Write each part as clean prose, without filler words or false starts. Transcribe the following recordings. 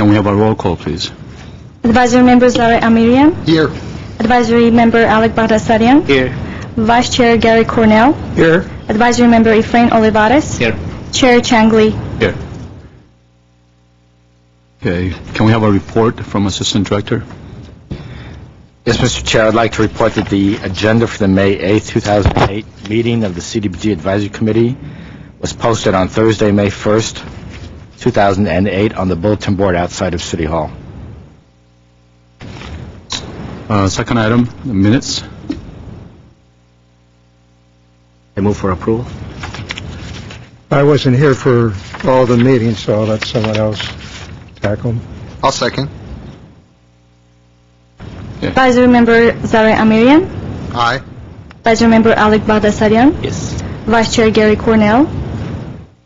Can we have a roll call, please? Advisory Member Zare Amirian. Here. Advisory Member Alec Baghdasaryan. Here. Vice Chair Gary Cornell. Here. Advisory Member Efrain Olivares. Here. Chair Changley. Here. Okay. Can we have a report from Assistant Director? Yes, Mr. Chair, I'd like to report that the agenda for the May 8th, 2008 meeting of the CDBG Advisory Committee was posted on Thursday, May 1st, 2008 on the bulletin board outside of City Hall. Second item, the minutes. I move for approval. I wasn't here for all the meetings, so I'll let someone else tackle them. I'll second. Advisory Member Zare Amirian. Aye. Advisory Member Alec Baghdasaryan. Yes. Vice Chair Gary Cornell.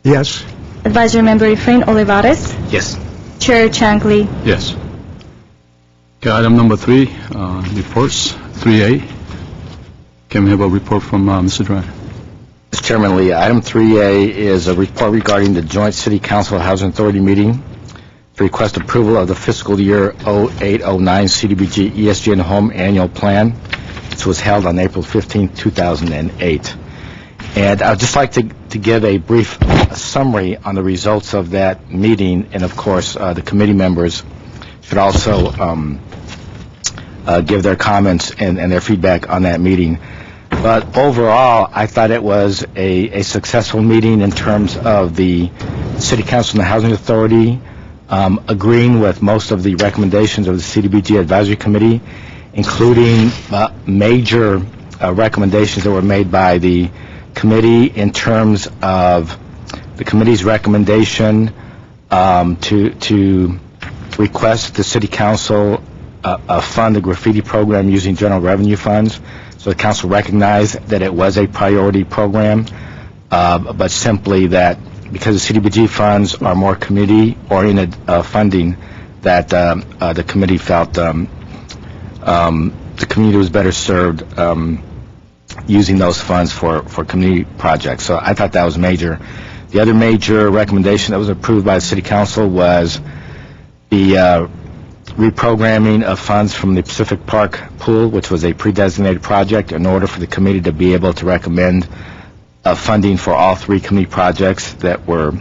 Yes. Advisory Member Efrain Olivares. Yes. Chair Changley. Yes. Okay, item number 3, reports, 3A. Can we have a report from Mr. Director? Mr. Chairman Lee, item 3A is a report regarding the Joint City Council Housing Authority meeting to request approval of the fiscal year 0809 CDBG ESG and Home Annual Plan. This was held on April 15, 2008. And I'd just like to give a brief summary on the results of that meeting, and of course the committee members should also give their comments and their feedback on that meeting. But overall, I thought it was a successful meeting in terms of the City Council and the Housing Authority agreeing with most of the recommendations of the CDBG Advisory Committee, including major recommendations that were made by the committee in terms of the committee's recommendation to request the City Council fund the graffiti program using general revenue funds. So the Council recognized that it was a priority program, but simply that because the CDBG funds are more community-oriented funding, that the committee felt the community was better served using those funds for community projects. So I thought that was major. The other major recommendation that was approved by the City Council was the reprogramming of funds from the Pacific Park pool, which was a pre-designated project, in order for the committee to be able to recommend funding for all 3 community projects that were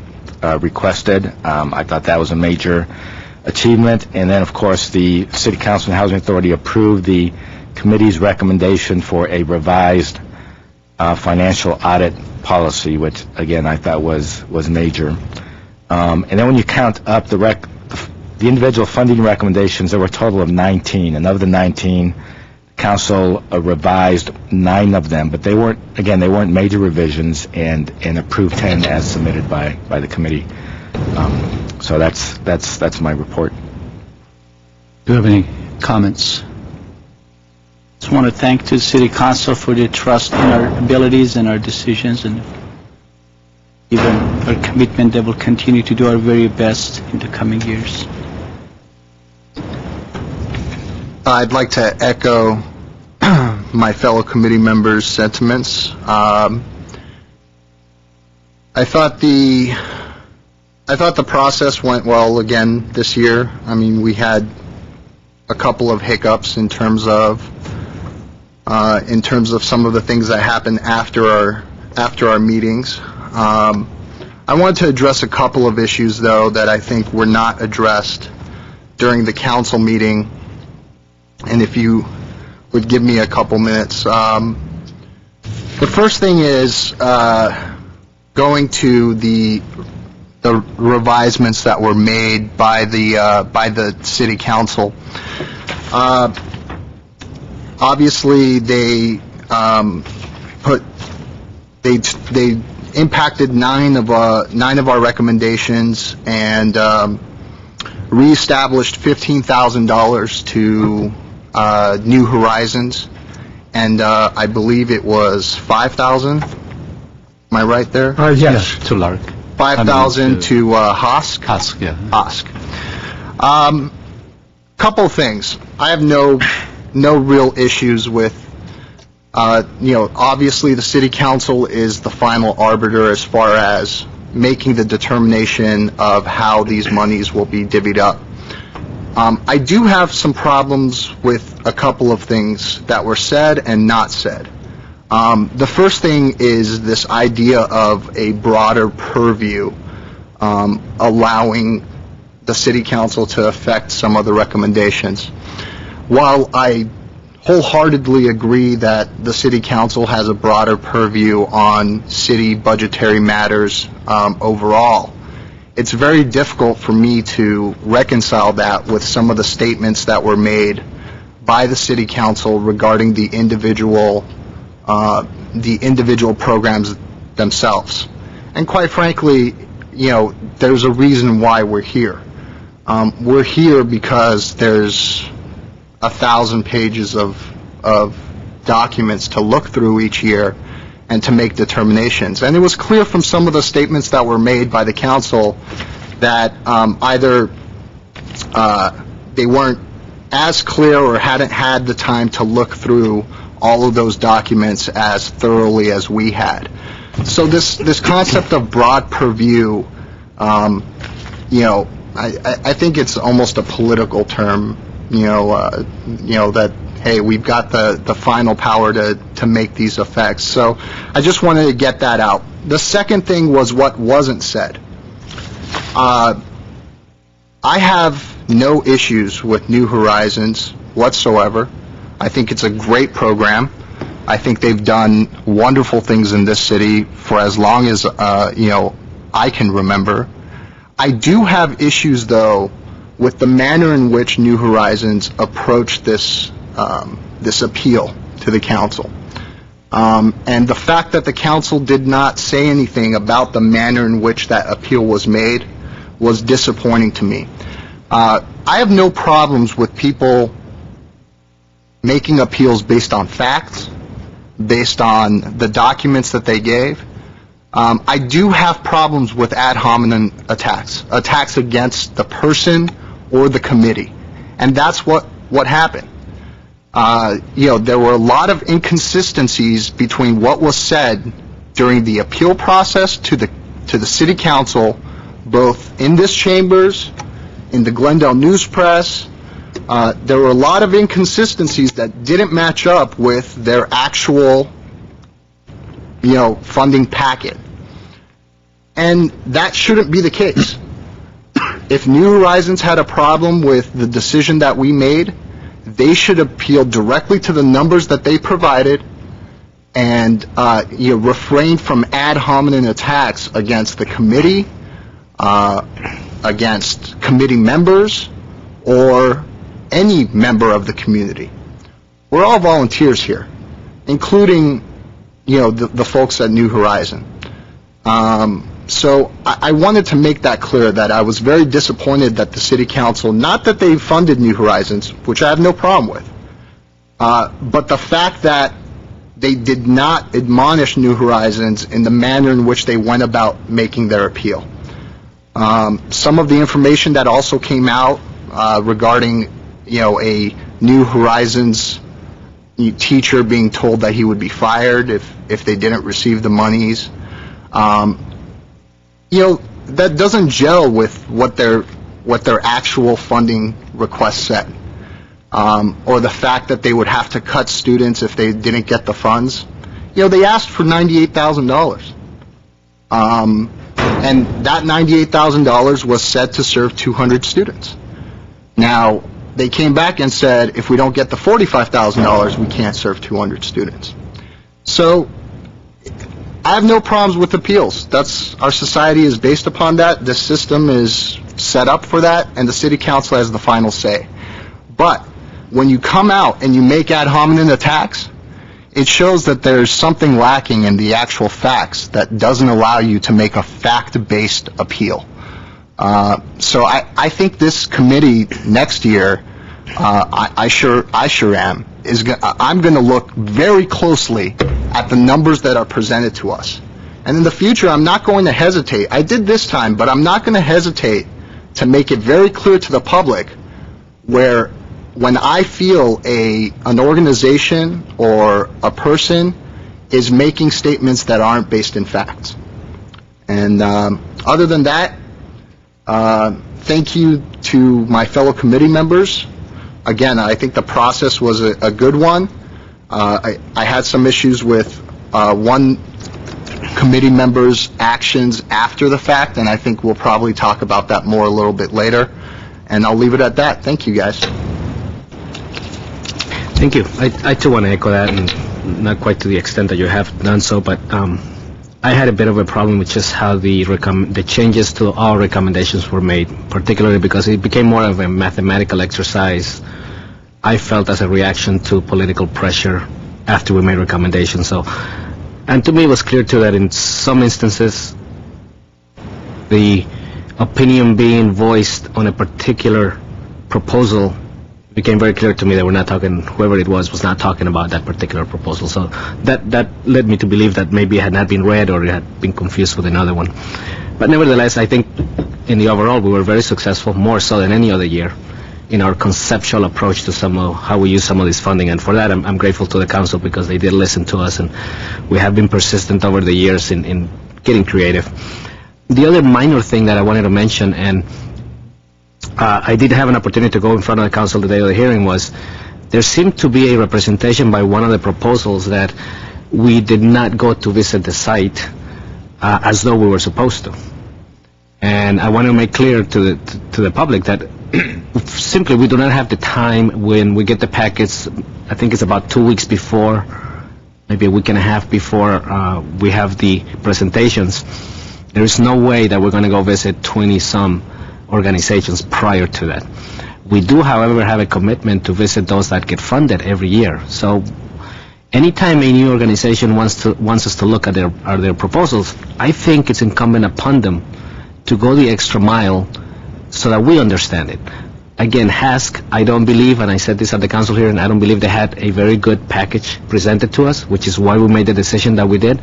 requested. I thought that was a major achievement. And then, of course, the City Council and Housing Authority approved the committee's recommendation for a revised financial audit policy, which, again, I thought was major. And then when you count up the individual funding recommendations, there were a total of 19, and of the 19, Council revised 9 of them, but they weren't major revisions, and approved 10 as submitted by the committee. So that's my report. Do you have any comments? Just want to thank the City Council for their trust in our abilities and our decisions, and even our commitment that we'll continue to do our very best in the coming years. I'd like to echo my fellow committee members' sentiments. I thought the process went well again this year. I mean, we had a couple of hiccups in terms of some of the things that happened after our meetings. I wanted to address a couple of issues, though, that I think were not addressed during the council meeting. And if you would give me a couple minutes. The first thing is going to the revisements that were made by the City Council. Obviously, they impacted nine of our recommendations and reestablished $15,000 to New Horizons, and I believe it was 5,000. Am I right there? Yes. To Lark. 5,000 to Hosk. Hosk, yeah. Hosk. Couple things. I have no real issues with. Obviously the City Council is the final arbiter as far as making the determination of how these monies will be divvied up. I do have some problems with a couple of things that were said and not said. The first thing is this idea of a broader purview, allowing the city council to affect some of the recommendations. While I wholeheartedly agree that the city council has a broader purview on city budgetary matters overall, it's very difficult for me to reconcile that with some of the statements that were made by the city council regarding the individual programs themselves. And quite frankly, there's a reason why we're here. We're here because there's 1,000 pages of documents to look through each year and to make determinations. And it was clear from some of the statements that were made by the council that either they weren't as clear or hadn't had the time to look through all of those documents as thoroughly as we had. So this concept of broad purview, I think it's almost a political term, that, hey, we've got the final power to make these effects. So I just wanted to get that out. The second thing was what wasn't said. I have no issues with New Horizons whatsoever. I think it's a great program. I think they've done wonderful things in this city for as long as, I can remember. I do have issues, though, with the manner in which New Horizons approached this appeal to the council. And the fact that the council did not say anything about the manner in which that appeal was made was disappointing to me. I have no problems with people making appeals based on facts, based on the documents that they gave. I do have problems with ad hominem attacks against the person or the committee, and that's what happened. There were a lot of inconsistencies between what was said during the appeal process to the city council, both in this chambers, in the Glendale News Press. There were a lot of inconsistencies that didn't match up with their actual, funding packet. And that shouldn't be the case. If New Horizons had a problem with the decision that we made, they should appeal directly to the numbers that they provided and refrain from ad hominem attacks against the committee, against committee members, or any member of the community. We're all volunteers here, including, the folks at New Horizon. So I wanted to make that clear, that I was very disappointed that the city council, not that they funded New Horizons, which I have no problem with, but the fact that they did not admonish New Horizons in the manner in which they went about making their appeal. Some of the information that also came out regarding, a New Horizons teacher being told that he would be fired if they didn't receive the monies, that doesn't gel with what their actual funding request said, or the fact that they would have to cut students if they didn't get the funds. They asked for $98,000, and that $98,000 was set to serve 200 students. Now, they came back and said, if we don't get the $45,000, we can't serve 200 students. So I have no problems with appeals. Our society is based upon that. The system is set up for that, and the city council has the final say. But when you come out and you make ad hominem attacks, it shows that there's something lacking in the actual facts that doesn't allow you to make a fact-based appeal. So I think this committee next year, I sure am, I'm going to look very closely at the numbers that are presented to us. And in the future, I'm not going to hesitate. I did this time, but I'm not going to hesitate to make it very clear to the public where when I feel an organization or a person is making statements that aren't based in facts. And other than that, Thank you to my fellow committee members. Again, I think the process was a good one. I had some issues with one committee member's actions after the fact, and I think we'll probably talk about that more a little bit later. And I'll leave it at that. Thank you, guys. Thank you. I too want to echo that, and not quite to the extent that you have done so, but I had a bit of a problem with just how the changes to our recommendations were made, particularly because it became more of a mathematical exercise, I felt, as a reaction to political pressure after we made recommendations. And to me, it was clear too that in some instances, the opinion being voiced on a particular proposal became very clear to me that we're not talking, whoever it was not talking about that particular proposal. So that led me to believe that maybe it had not been read or it had been confused with another one. But nevertheless, I think in the overall, we were very successful, more so than any other year, in our conceptual approach to how we use some of this funding. And for that, I'm grateful to the council, because they did listen to us, and we have been persistent over the years in getting creative. The other minor thing that I wanted to mention, and I did have an opportunity to go in front of the council the day of the hearing, was there seemed to be a representation by one of the proposals that we did not go to visit the site as though we were supposed to. And I want to make clear to the public that simply we do not have the time when we get the packets. I think it's about 2 weeks before, maybe a week and a half before we have the presentations. There is no way that we're going to go visit 20-some organizations prior to that. We do, however, have a commitment to visit those that get funded every year. So anytime a new organization wants us to look at their proposals, I think it's incumbent upon them to go the extra mile so that we understand it. Again, HASC, I don't believe, and I said this at the council hearing, I don't believe they had a very good package presented to us, which is why we made the decision that we did.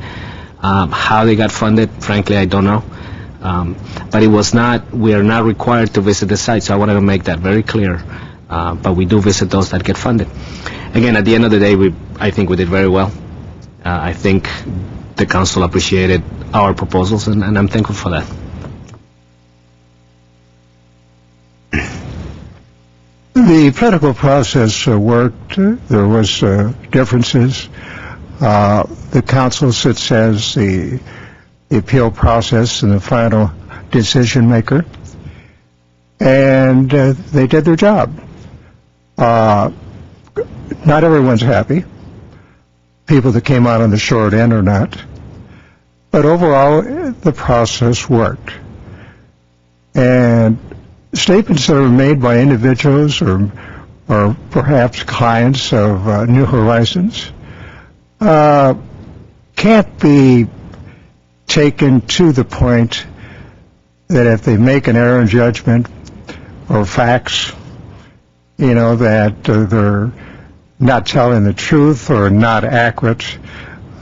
How they got funded, frankly, I don't know. But it was not, we are not required to visit the site, so I wanted to make that very clear. But we do visit those that get funded. Again, at the end of the day, I think we did very well. I think the council appreciated our proposals, and I'm thankful for that. The political process worked. There was differences. The council sits as the appeal process and the final decision maker, and they did their job. Not everyone's happy. People that came out on the short end are not. But overall, the process worked. And statements that are made by individuals or perhaps clients of New Horizons can't be taken to the point that if they make an error in judgment or facts, that they're not telling the truth or not accurate.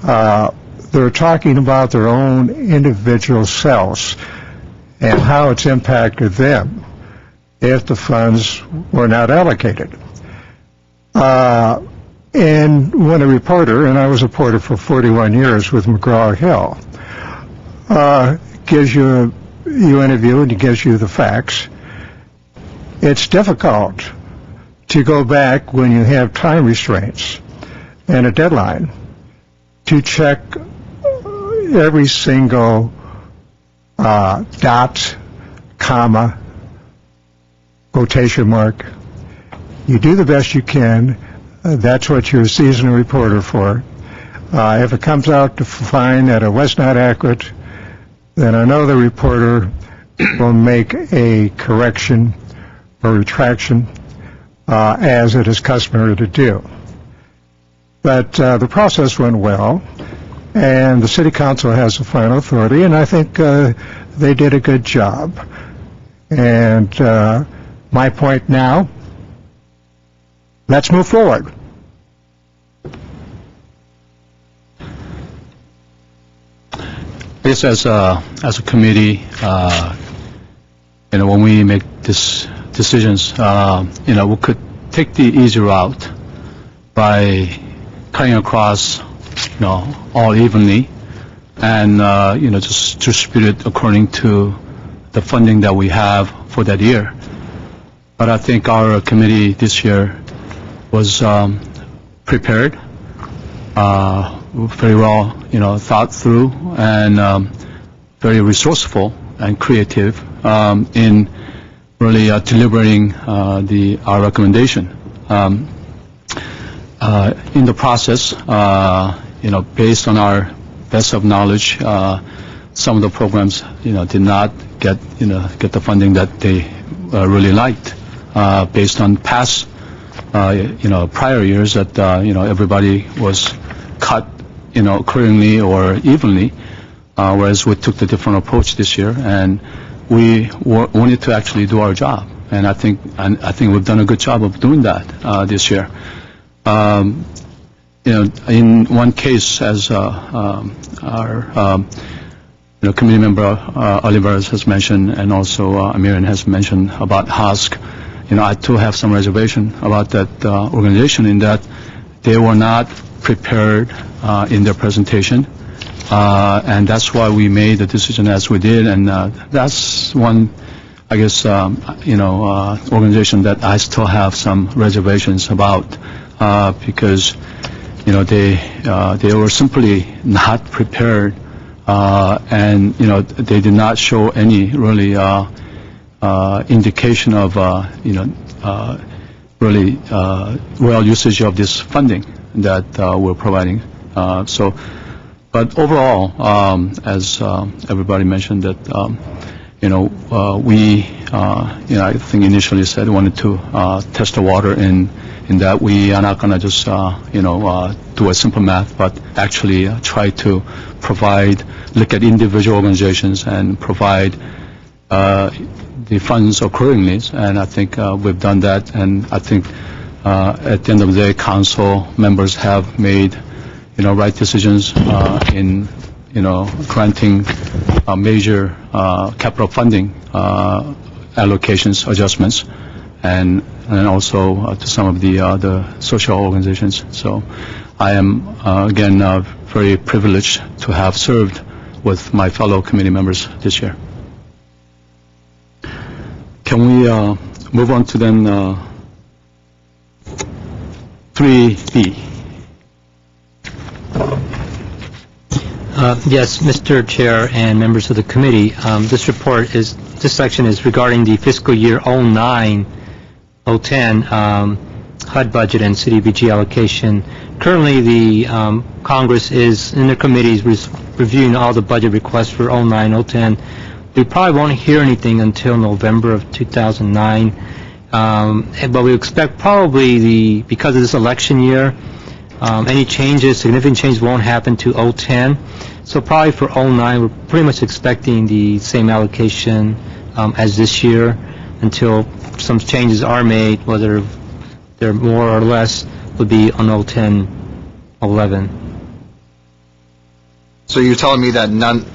They're talking about their own individual selves and how it's impacted them if the funds were not allocated. And when a reporter, and I was a reporter for 41 years with McGraw-Hill, gives you interview and he gives you the facts, it's difficult to go back when you have time restraints and a deadline to check every single dot, comma, quotation mark. You do the best you can. That's what you're a seasoned reporter for. If it comes out to find that it was not accurate, then I know the reporter will make a correction or retraction as it is customary to do. But the process went well, and the City Council has the final authority, and I think they did a good job. And my point now, let's move forward. I guess as a committee, when we make decisions, we could take the easy route by cutting across, all evenly, and just distribute it according to the funding that we have for that year. But I think our committee this year was prepared, very well, thought through, and very resourceful and creative in really deliberating our recommendation. In the process, based on our best of knowledge, some of the programs, did not get the funding that they really liked, based on past, prior years that, everybody was cut, accordingly or evenly, whereas we took the different approach this year, and we wanted to actually do our job, and I think we've done a good job of doing that this year. In one case, as our committee member Olivares has mentioned, and also Amiran has mentioned about HOSC, I too have some reservation about that organization, in that they were not prepared in their presentation, and that's why we made the decision as we did, and that's one, I guess, organization that I still have some reservations about, because they were simply not prepared, and they did not show any really indication of really well usage of this funding that we're providing. But overall, as everybody mentioned, that we I think initially said we wanted to test the water in that we are not going to just do a simple math, but actually try to look at individual organizations and provide the funds accordingly, and I think we've done that, and I think at the end of the day, council members have made right decisions in granting major capital funding allocations adjustments, and also to some of the social organizations. So I am again very privileged to have served with my fellow committee members this year. Can we move on to then 3B? Yes, Mr. Chair and members of the committee, this section is regarding the fiscal year 09-010 HUD budget and CDBG allocation. Currently, the Congress is in their committees reviewing all the budget requests for 09-010. We probably won't hear anything until November of 2009, but we expect probably because of this election year, any significant changes won't happen to 010. So probably for 09, we're pretty much expecting the same allocation as this year until some changes are made, whether they're more or less, would be on 010-11. So you're telling me that none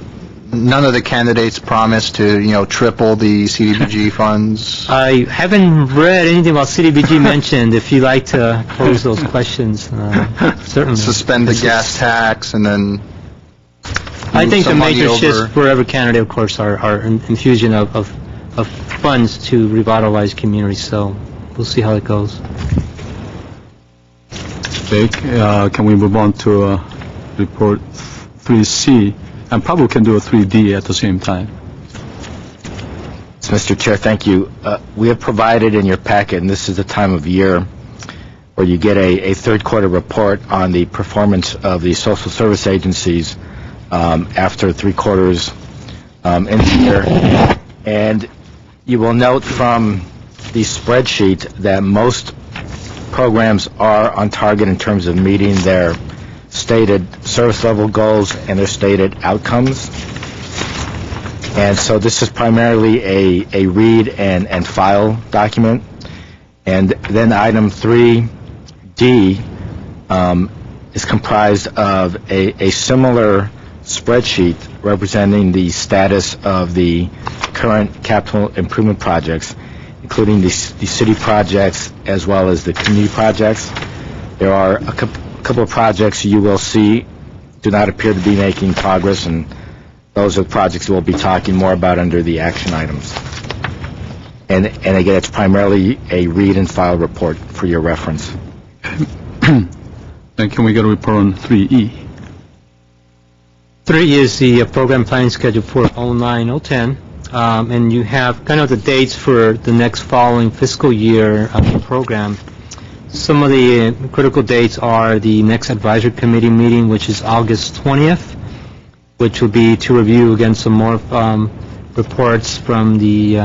of the candidates promised to, triple the CDBG funds? I haven't read anything about CDBG mentioned. If you'd like to pose those questions, certainly. Suspend the gas tax and then I think the major shifts for every candidate, of course, are infusion of funds to revitalize communities. So we'll see how it goes. Okay, can we move on to report 3C? And probably can do a 3D at the same time. So, Mr. Chair, thank you. We have provided in your packet, and this is the time of year where you get a third quarter report on the performance of the social service agencies after 3 quarters in the year. And you will note from the spreadsheet that most programs are on target in terms of meeting their stated service level goals and their stated outcomes. And so this is primarily a read and file document. And then item 3D is comprised of a similar spreadsheet representing the status of the current capital improvement projects, including the city projects as well as the community projects. There are a couple of projects you will see do not appear to be making progress, and those are projects we'll be talking more about under the action items. And again, it's primarily a read and file report for your reference. Then can we get a report on 3E? 3 is the program planning schedule for 09-010, and you have kind of the dates for the next following fiscal year of the program. Some of the critical dates are the next advisory committee meeting, which is August 20th, which will be to review again some more reports from the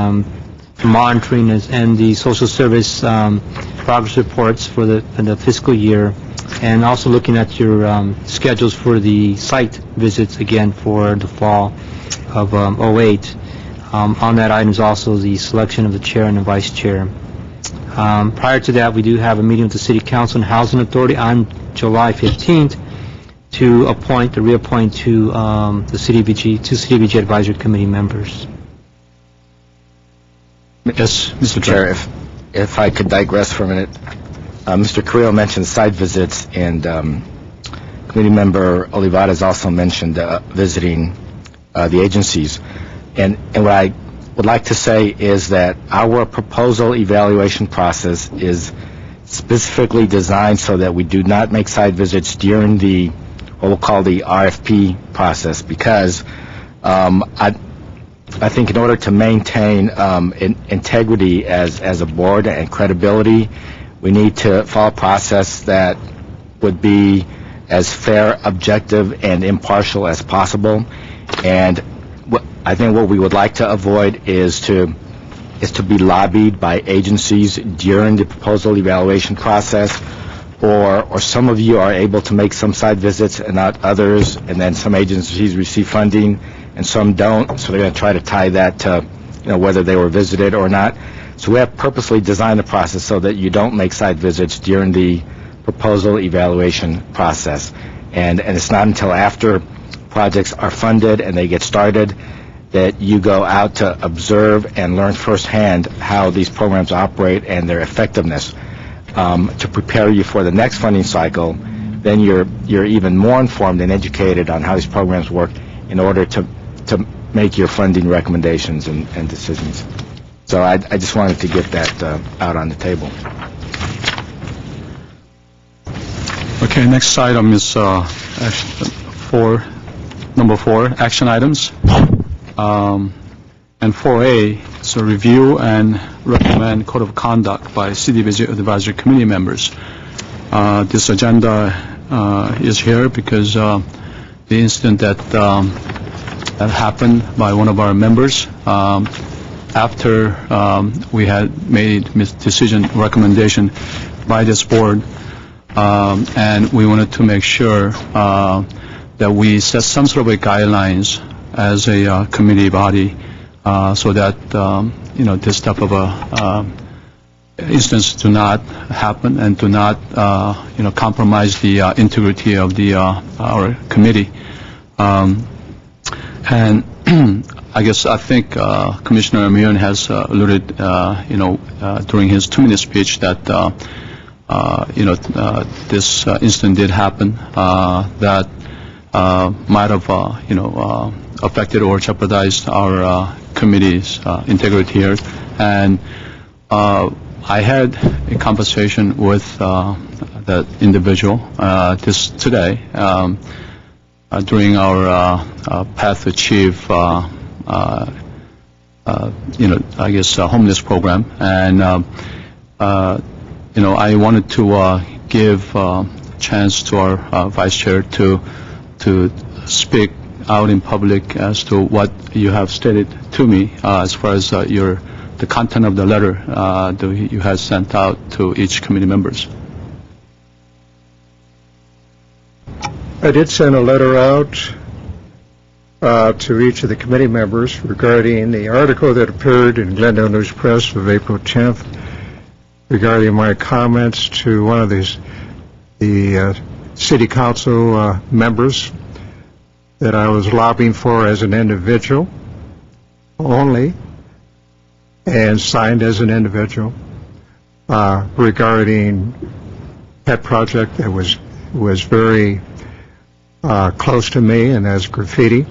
monitoring and the social service progress reports for the fiscal year, and also looking at your schedules for the site visits again for the fall of 08. On that item is also the selection of the chair and the vice chair. Prior to that, we do have a meeting with the City Council and Housing Authority on July 15th to reappoint to the CDBG Advisory Committee members. Yes, Mr. Chair, if I could digress for a minute. Mr. Carrillo mentioned site visits, and Committee Member Olivares also mentioned visiting the agencies. And what I would like to say is that our proposal evaluation process is specifically designed so that we do not make site visits during the what we'll call the RFP process, because I think in order to maintain integrity as a board and credibility, we need to follow a process that would be as fair, objective, and impartial as possible. And I think what we would like to avoid is to be lobbied by agencies during the proposal evaluation process, or some of you are able to make some site visits and not others, and then some agencies receive funding and some don't, so they're going to try to tie that to whether they were visited or not. So we have purposely designed the process so that you don't make site visits during the proposal evaluation process, and it's not until after projects are funded and they get started that you go out to observe and learn firsthand how these programs operate and their effectiveness, to prepare you for the next funding cycle. Then you're even more informed and educated on how these programs work in order to make your funding recommendations and decisions. So I just wanted to get that out on the table. Okay, next item is number 4, action items. And 4A is a review and recommend code of conduct by CDBG Advisory Committee members. This agenda is here because the incident that happened by one of our members after we had made recommendation by this board, and we wanted to make sure that we set some sort of a guidelines as a committee body, so that this type of instance do not happen and do not compromise the integrity of our committee. And I think Commissioner Amiron has alluded during his 2-minute speech that this incident did happen that might have affected or jeopardized our committee's integrity here. And I had a conversation with that individual today during our Path to Achieve, homeless program. And I wanted to give a chance to our vice chair to speak out in public as to what you have stated to me as far as the content of the letter that you have sent out to each committee members. I did send a letter out to each of the committee members regarding the article that appeared in Glendale News Press of April 10th regarding my comments to one of the city council members that I was lobbying for as an individual only, and signed as an individual, regarding pet project that was very close to me, and as graffiti.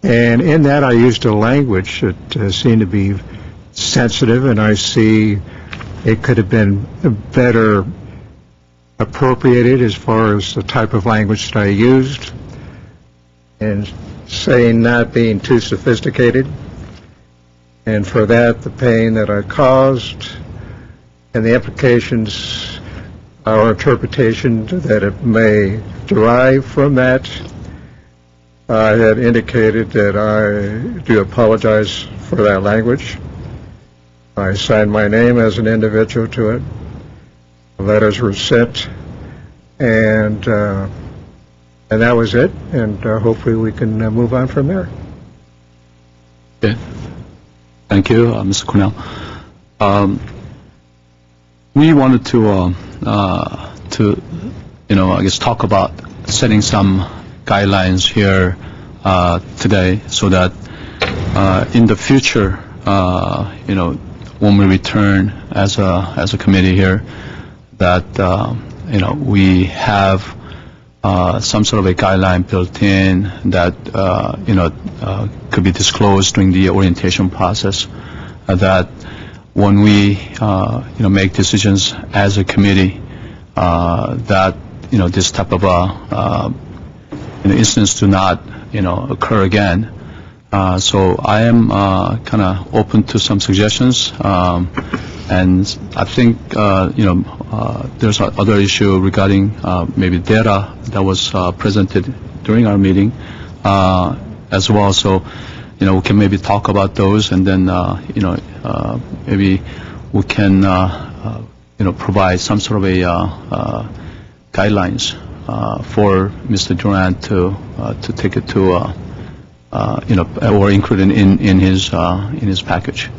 And in that, I used a language that seemed to be sensitive, and I see it could have been better appropriated as far as the type of language that I used, and saying not being too sophisticated. And for that, the pain that I caused and the implications or interpretation that it may derive from that, I had indicated that I do apologize for that language. I signed my name as an individual to it. Letters were sent, and that was it. And hopefully we can move on from there. Okay. Thank you, Mr. Cornell. We wanted to I guess, talk about setting some guidelines here today, so that in the future, when we return as a committee here, that we have some sort of a guideline built in that could be disclosed during the orientation process. That when we make decisions as a committee, that this type of incidents do not occur again. So I am kind of open to some suggestions, and I think there's other issue regarding maybe data that was presented during our meeting as well. So we can maybe talk about those, and then maybe we can provide some sort of a guidelines for Mr. Durant to take it to or include in his package.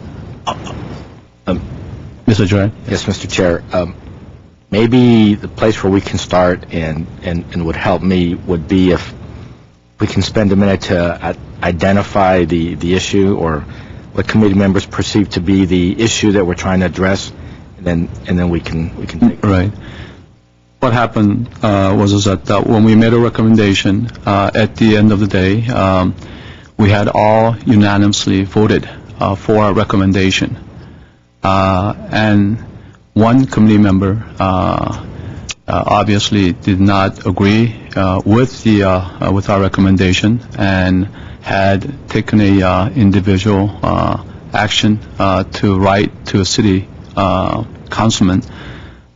Mr. Durant? Yes, Mr. Chair. Maybe the place where we can start and would help me would be if we can spend a minute to identify the issue, or what committee members perceive to be the issue that we're trying to address, and then we can take it. Right. What happened was that when we made a recommendation at the end of the day, we had all unanimously voted for our recommendation, and one committee member obviously did not agree with our recommendation, and had taken a individual action to write to a city councilman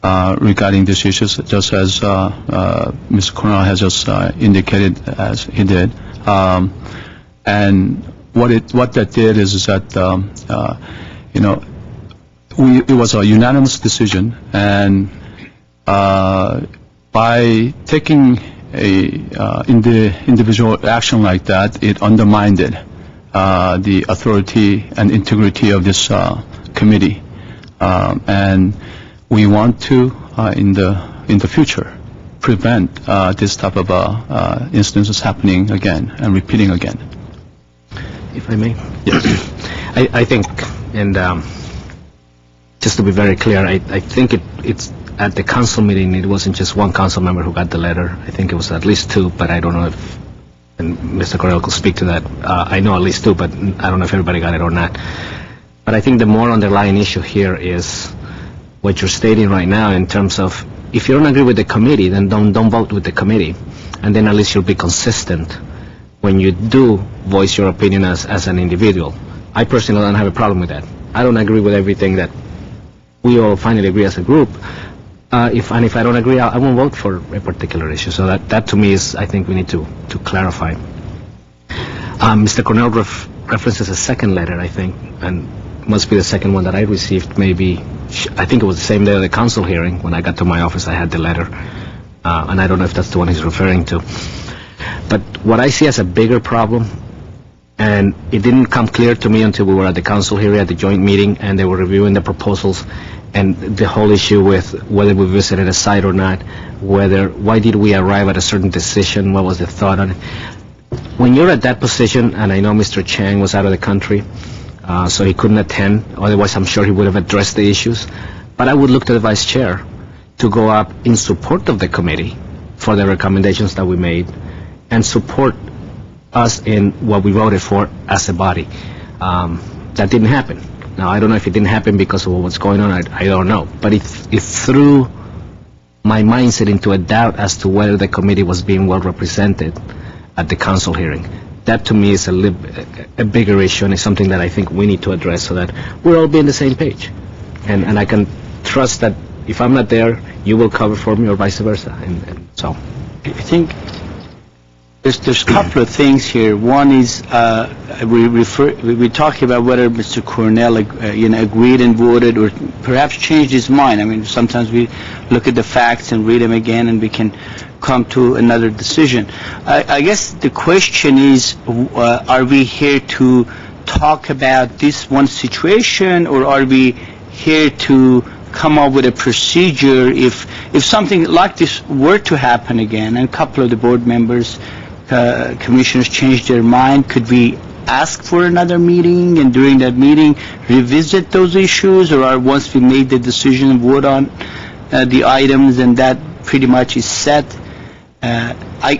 regarding these issues, just as Mr. Cornell has just indicated as he did. And what that did is that it was a unanimous decision, and by taking the individual action like that, it undermined the authority and integrity of this committee, and we want to in the future prevent this type of instances happening again and repeating again. If I may? Yes. I think, and just to be very clear, I think it's at the council meeting, it wasn't just one council member who got the letter. I think it was at least two, but I don't know if, and Mr. Correll could speak to that. I know at least two, but I don't know if everybody got it or not. But I think the more underlying issue here is what you're stating right now, in terms of, if you don't agree with the committee, then don't vote with the committee, and then at least you'll be consistent when you do voice your opinion as an individual. I personally don't have a problem with that. I don't agree with everything that we all finally agree as a group. If I don't agree, I won't vote for a particular issue. So that to me is, I think we need to clarify. Mr. Cornell references a second letter, I think, and must be the second one that I received. Maybe, I think it was the same day of the council hearing. When I got to my office, I had the letter, and I don't know if that's the one he's referring to. But what I see as a bigger problem, and it didn't come clear to me until we were at the council hearing, at the joint meeting, and they were reviewing the proposals, and the whole issue with whether we visited a site or not, why did we arrive at a certain decision, what was the thought on it. When you're at that position, and I know Mr. Chang was out of the country, so he couldn't attend, otherwise I'm sure he would have addressed the issues, but I would look to the vice chair to go up in support of the committee for the recommendations that we made, and support us in what we voted for as a body. That didn't happen. Now, I don't know if it didn't happen because of what was going on. I don't know. But it threw my mindset into a doubt as to whether the committee was being well represented at the council hearing. That, to me, is a bigger issue, and it's something that I think we need to address so that we're all being on the same page. And I can trust that if I'm not there, you will cover for me, or vice versa. And so, I think there's a couple of things here. One is we're talking about whether Mr. Cornell agreed and voted, or perhaps changed his mind. I mean, sometimes we look at the facts and read them again, and we can come to another decision. I guess the question is, are we here to talk about this one situation, or are we here to come up with a procedure if something like this were to happen again, and a couple of the board members, commissioners change their mind? Could we ask for another meeting, and during that meeting revisit those issues, or once we made the decision and vote on the items and that pretty much is set? I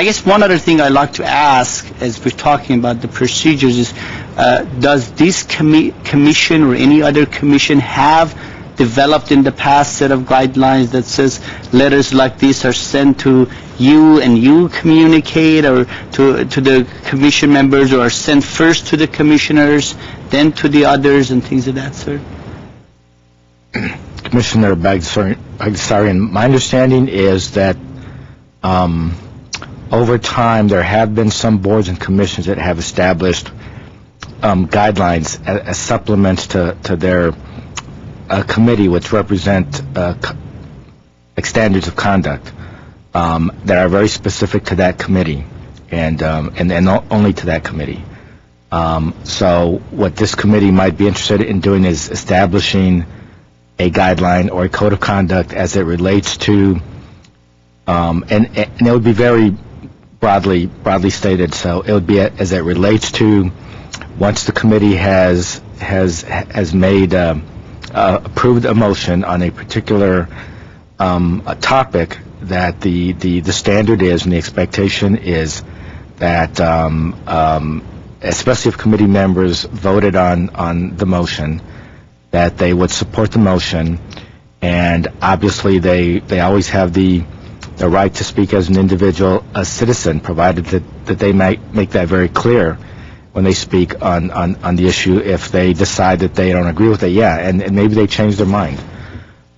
guess one other thing I'd like to ask as we're talking about the procedures is, does this commission or any other commission have developed in the past set of guidelines that says letters like this are sent to you and you communicate, or to the commission members, or are sent first to the commissioners, then to the others, and things of that sort? Commissioner Bagdasarian, my understanding is that over time there have been some boards and commissions that have established guidelines as supplements to their committee, which represent standards of conduct that are very specific to that committee, and only to that committee. So what this committee might be interested in doing is establishing a guideline or a code of conduct as it relates to, and it would be very broadly stated. So it would be as it relates to, once the committee has made approved a motion on a particular a topic, that the standard is and the expectation is that especially if committee members voted on the motion, that they would support the motion, and obviously they always have the right to speak as an individual, a citizen, provided that they might make that very clear when they speak on the issue. If they decide that they don't agree with it, and maybe they change their mind.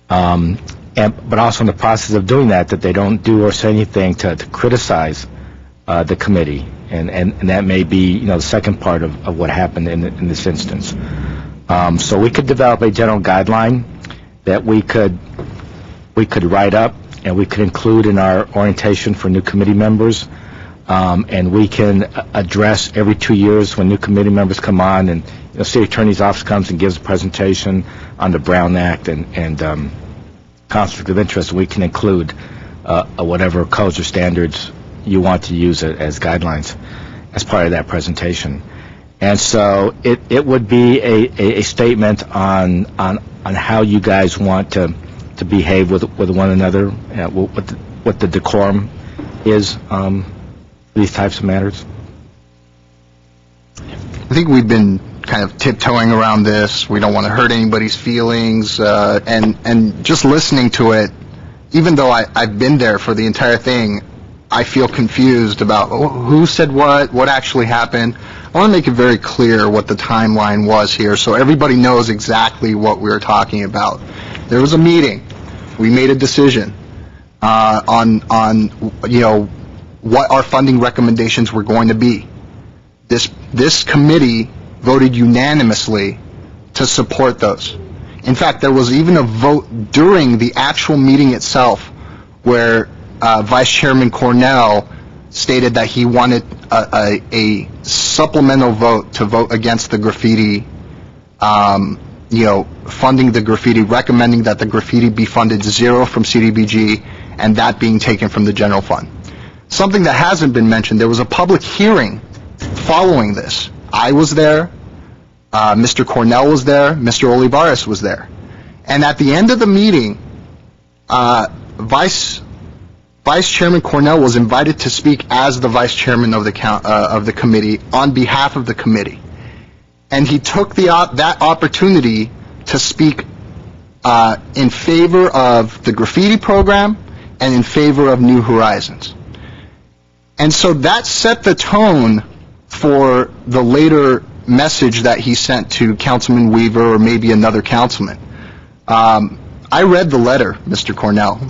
But also in the process of doing that they don't do or say anything to criticize the committee, and that may be the second part of what happened in this instance. So we could develop a general guideline that we could write up, and we could include in our orientation for new committee members, and we can address every 2 years when new committee members come on, and the city attorney's office comes and gives a presentation on the Brown Act and conflict of interest. We can include whatever codes or standards you want to use as guidelines as part of that presentation. And so it would be a statement on how you guys want to behave with one another, what the decorum is these types of matters. I think we've been kind of tiptoeing around this. We don't want to hurt anybody's feelings, and just listening to it, even though I've been there for the entire thing, I feel confused about who said what actually happened. I want to make it very clear what the timeline was here, so everybody knows exactly what we were talking about. There was a meeting. We made a decision on what our funding recommendations were going to be. This committee voted unanimously to support those. In fact, there was even a vote during the actual meeting itself where Vice Chairman Cornell stated that he wanted a supplemental vote to vote against the graffiti, funding the graffiti, recommending that the graffiti be funded zero from CDBG and that being taken from the general fund. Something that hasn't been mentioned, there was a public hearing following this. I was there, Mr. Cornell was there, Mr. Olivares was there. And at the end of the meeting, Vice Vice Chairman Cornell was invited to speak as the Vice Chairman of the committee on behalf of the committee. And he took that opportunity to speak in favor of the graffiti program and in favor of New Horizons. And so that set the tone for the later message that he sent to Councilman Weaver or maybe another councilman. I read the letter, Mr. Cornell,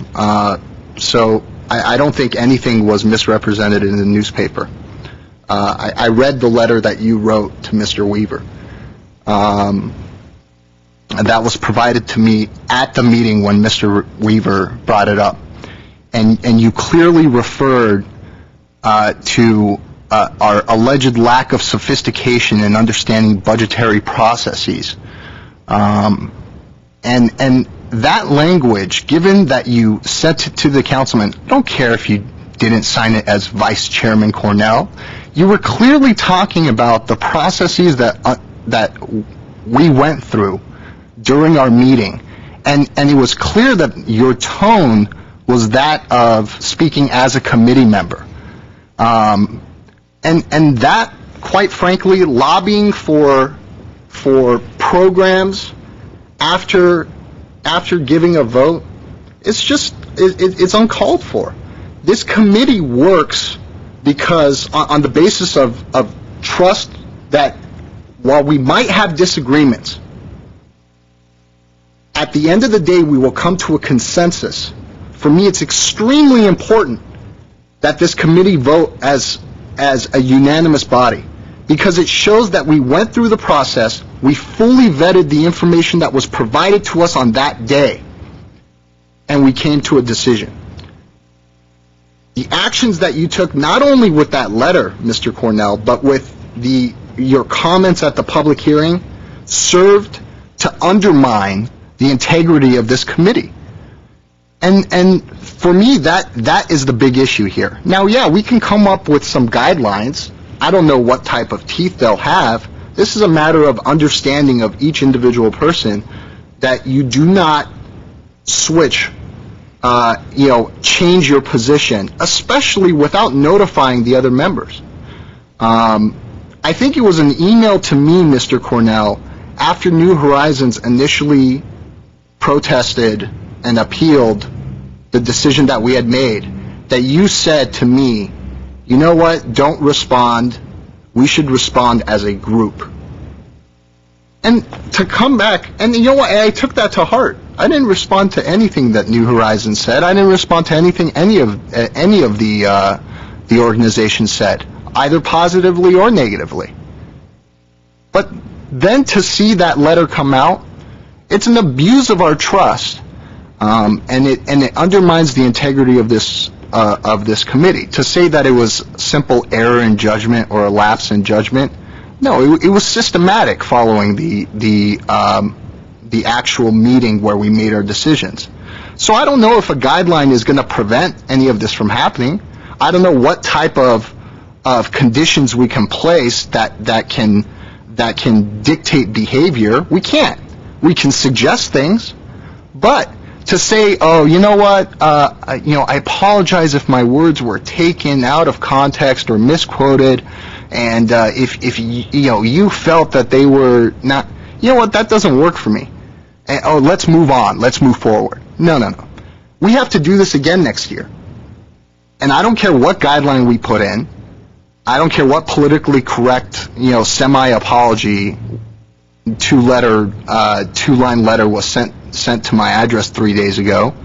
so I don't think anything was misrepresented in the newspaper. I read the letter that you wrote to Mr. Weaver. And that was provided to me at the meeting when Mr. Weaver brought it up. And you clearly referred to our alleged lack of sophistication in understanding budgetary processes. And that language, given that you sent it to the councilman, I don't care if you didn't sign it as Vice Chairman Cornell, you were clearly talking about the processes that we went through during our meeting. And it was clear that your tone was that of speaking as a committee member. And that, quite frankly, lobbying for programs after giving a vote, it's uncalled for. This committee works because on the basis of trust that while we might have disagreements, at the end of the day we will come to a consensus. For me, it's extremely important that this committee vote as a unanimous body, because it shows that we went through the process, we fully vetted the information that was provided to us on that day, and we came to a decision. The actions that you took, not only with that letter, Mr. Cornell, but with your comments at the public hearing, served to undermine the integrity of this committee. And for me, that is the big issue here. Now, yeah, we can come up with some guidelines. I don't know what type of teeth they'll have. This is a matter of understanding of each individual person, that you do not switch, change your position, especially without notifying the other members. I think it was an email to me, Mr. Cornell, after New Horizons initially protested and appealed the decision that we had made, that you said to me, you know what, don't respond, we should respond as a group. And to come back, and you know what, I took that to heart. I didn't respond to anything that New Horizons said. I didn't respond to anything any of the organization said, either positively or negatively. But then to see that letter come out, it's an abuse of our trust, and it undermines the integrity of this committee. To say that it was simple error in judgment or a lapse in judgment, no, it was systematic following the actual meeting where we made our decisions. So I don't know if a guideline is going to prevent any of this from happening. I don't know what type of conditions we can place that can dictate behavior. We can't. We can suggest things, but to say, oh, you know what, I apologize if my words were taken out of context or misquoted, and if you felt that they were not, you know what, that doesn't work for me. And, oh, let's move on, let's move forward. No. We have to do this again next year. And I don't care what guideline we put in. I don't care what politically correct, semi-apology two-line letter was sent to my address 3 days ago.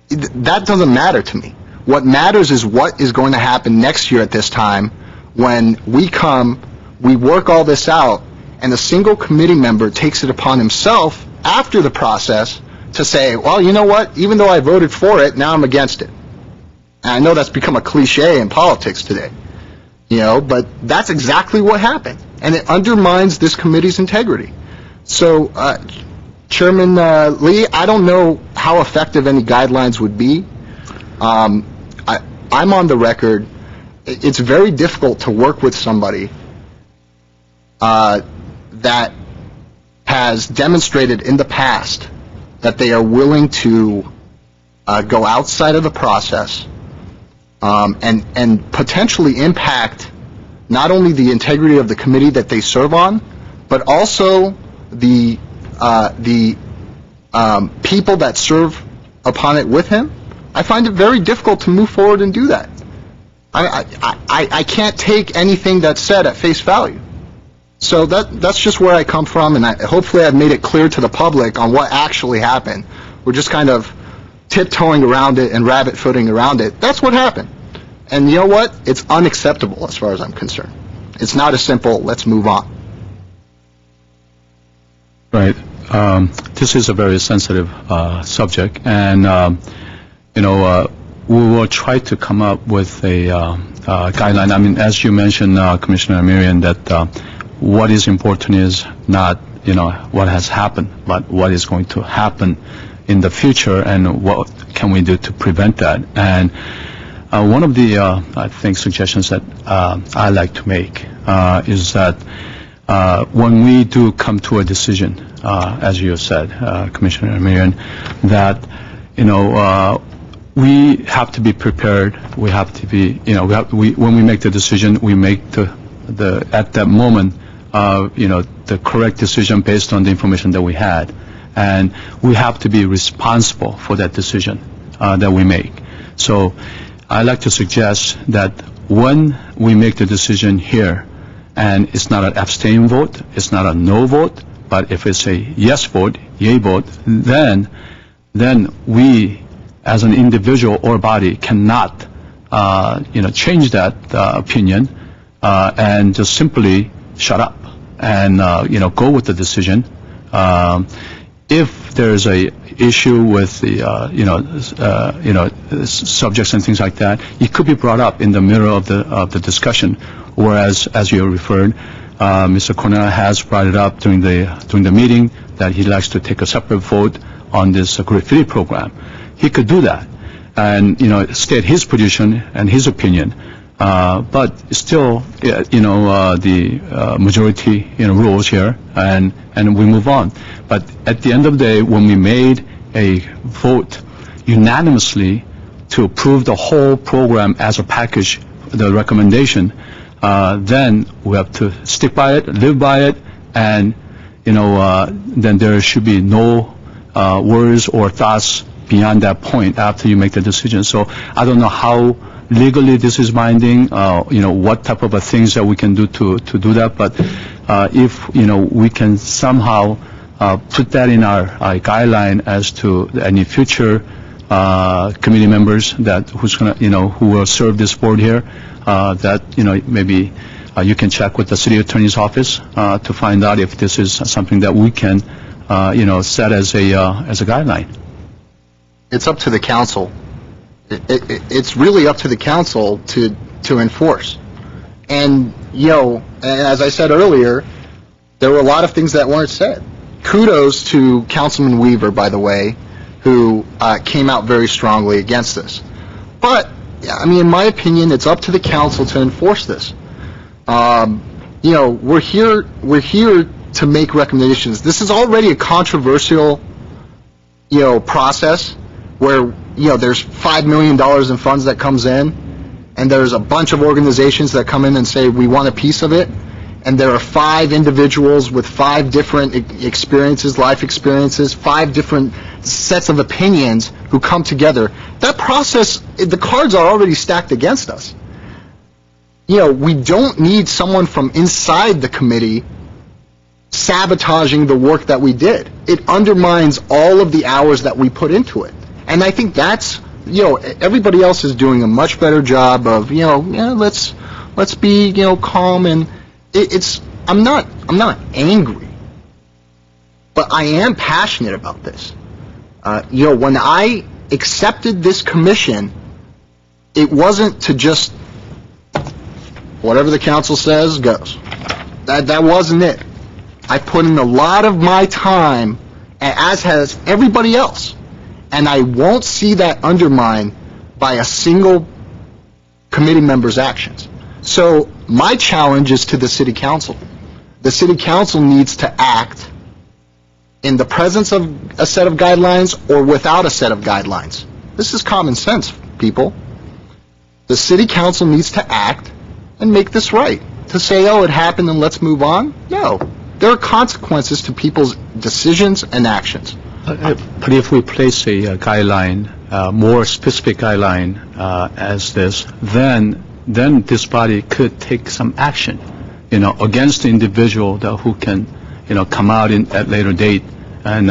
That doesn't matter to me. What matters is what is going to happen next year at this time when we work all this out, and a single committee member takes it upon himself after the process to say, well, you know what, even though I voted for it, now I'm against it. And I know that's become a cliche in politics today, but that's exactly what happened. And it undermines this committee's integrity. So, Chairman Lee, I don't know how effective any guidelines would be. I'm on the record. It's very difficult to work with somebody that has demonstrated in the past that they are willing to go outside of the process, and potentially impact not only the integrity of the committee that they serve on, but also the people that serve upon it with him, I find it very difficult to move forward and do that. I can't take anything that's said at face value. So that's just where I come from, and hopefully I've made it clear to the public on what actually happened. We're just kind of tiptoeing around it and rabbit-footing around it. That's what happened. And you know what? It's unacceptable as far as I'm concerned. It's not as simple, let's move on. Right. This is a very sensitive subject, and we will try to come up with a guideline. I mean, as you mentioned, Commissioner Miriam, that what is important is not what has happened, but what is going to happen in the future, and what can we do to prevent that. And one of the I think suggestions that I like to make is that when we do come to a decision, as you said, Commissioner Miriam, that we have to be prepared. We have to be, when we make the decision, we make at that moment, the correct decision based on the information that we had, and we have to be responsible for that decision that we make. So I like to suggest that when we make the decision here, and it's not an abstain vote, it's not a no vote, but if it's a yes vote, yay vote, then we, as an individual or body, cannot, change that opinion and just simply shut up and, go with the decision. If there's a issue with the, subjects and things like that, it could be brought up in the middle of the discussion. Whereas, as you referred, Mr. Cornell has brought it up during the meeting that he likes to take a separate vote on this graffiti program. He could do that and, state his position and his opinion. But still, the majority, rules here, and we move on. But at the end of the day, when we made a vote unanimously to approve the whole program as a package, the recommendation, then we have to stick by it, live by it, and, then there should be no words or thoughts beyond that point after you make the decision. So I don't know how legally this is binding, what type of things that we can do to do that, but if, we can somehow put that in our guideline as to any future committee members that who will serve this board here, that, maybe you can check with the city attorney's office to find out if this is something that we can, set as a guideline. It's up to the council. It's really up to the council to enforce. And, as I said earlier, there were a lot of things that weren't said. Kudos to Councilman Weaver, by the way, who came out very strongly against this. But, in my opinion, it's up to the council to enforce this. We're here to make recommendations. This is already a controversial, process where, there's $5 million in funds that comes in, and there's a bunch of organizations that come in and say, we want a piece of it, and there are 5 individuals with 5 different experiences, life experiences, 5 different sets of opinions who come together. That process, the cards are already stacked against us. We don't need someone from inside the committee sabotaging the work that we did. It undermines all of the hours that we put into it. And I think that's, everybody else is doing a much better job of, let's be, calm, and I'm not angry, but I am passionate about this. When I accepted this commission, it wasn't to just, whatever the council says goes. That wasn't it. I put in a lot of my time, as has everybody else, and I won't see that undermined by a single committee member's actions. So my challenge is to the city council. The city council needs to act in the presence of a set of guidelines or without a set of guidelines. This is common sense, people. The city council needs to act and make this right. To say, oh, it happened and let's move on? No. There are consequences to people's decisions and actions. But if we place a guideline, more specific guideline as this, then this body could take some action, against the individual who can, come out at later date and,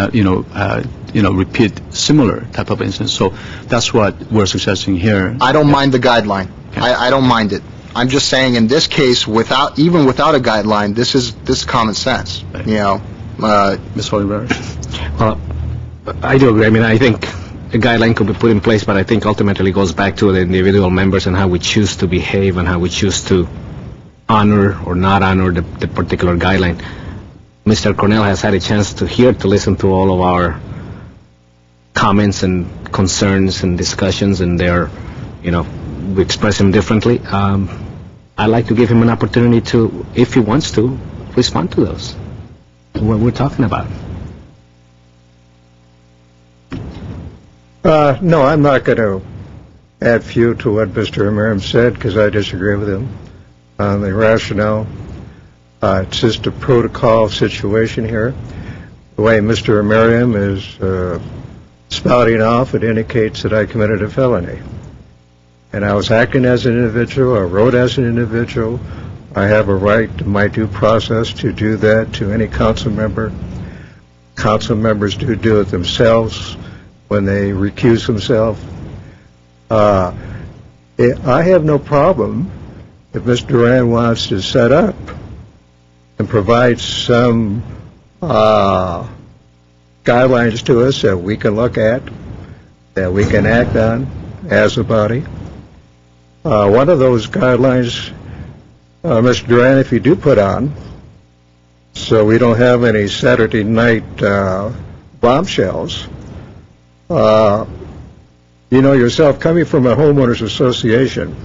repeat similar type of instance. So that's what we're suggesting here. I don't mind the guideline. I don't mind it. I'm just saying in this case, even without a guideline, this is common sense. Ms. Olivares? Well, I do agree. I mean, I think a guideline could be put in place, but I think ultimately it goes back to the individual members and how we choose to behave and how we choose to honor or not honor the particular guideline. Mr. Cornell has had a chance to listen to all of our comments and concerns and discussions, and we express them differently. I'd like to give him an opportunity to, if he wants to, respond to those, what we're talking about. No, I'm not going to add fuel to what Mr. Amiram said because I disagree with him on the rationale. It's just a protocol situation here. The way Mr. Amiram is spouting off, it indicates that I committed a felony. And I was acting as an individual, I wrote as an individual. I have a right to my due process to do that to any council member. Council members do it themselves when they recuse themselves. I have no problem if Mr. Duran wants to set up and provide some guidelines to us that we can look at, that we can act on as a body. One of those guidelines, Mr. Duran, if you do put on, so we don't have any Saturday night bombshells, yourself, coming from a homeowners association,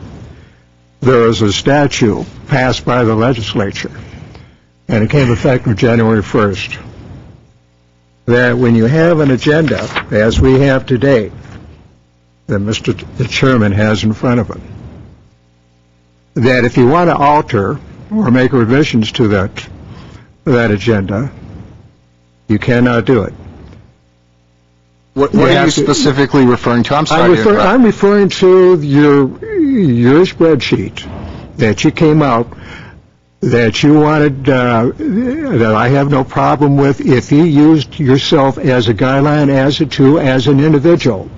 there is a statute passed by the legislature, and it came effective January 1st, that when you have an agenda, as we have today, that the chairman has in front of him, that if you want to alter or make revisions to that agenda, you cannot do it. What are you specifically referring to? I'm sorry. I'm referring to your spreadsheet that you came out that you wanted, that I have no problem with if you used yourself as a guideline, as an individual.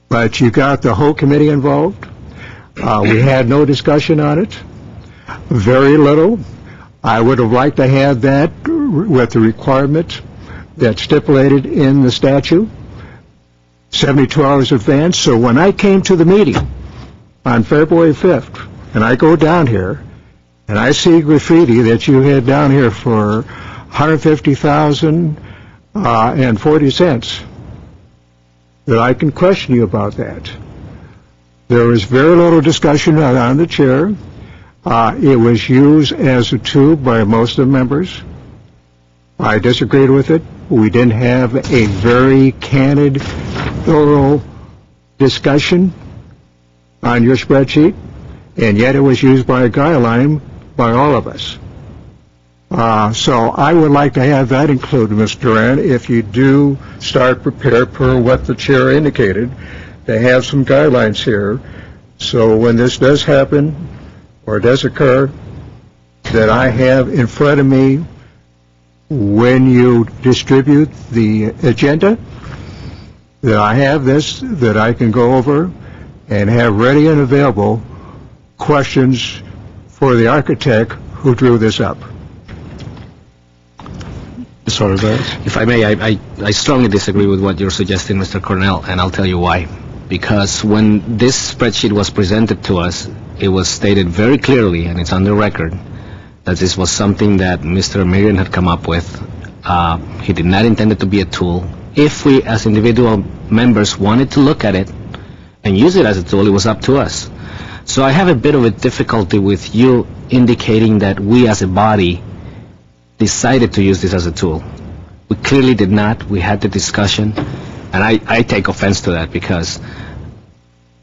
But you got the whole committee involved. We had no discussion on it. Very little. I would have liked to have that with the requirement that's stipulated in the statute, 72 hours advance. So when I came to the meeting on February 5th, and I go down here, and I see graffiti that you had down here for $150,000 and 40 cents, that I can question you about that. There was very little discussion on the chair. It was used as a tool by most of the members. I disagreed with it. We didn't have a very candid, thorough discussion on your spreadsheet, and yet it was used by a guideline by all of us. So I would like to have that included, Mr. Duran, if you do start prepared per what the chair indicated, to have some guidelines here, so when this does happen or does occur, that I have in front of me when you distribute the agenda, that I have this, that I can go over and have ready and available questions for the architect who drew this up. Sorry, if I may, I strongly disagree with what you're suggesting, Mr. Cornell, and I'll tell you why. Because when this spreadsheet was presented to us, it was stated very clearly, and it's on the record, that this was something that Mr. Miriam had come up with. He did not intend it to be a tool. If we, as individual members, wanted to look at it and use it as a tool, it was up to us. So I have a bit of a difficulty with you indicating that we, as a body, decided to use this as a tool. We clearly did not. We had the discussion, and I take offense to that, because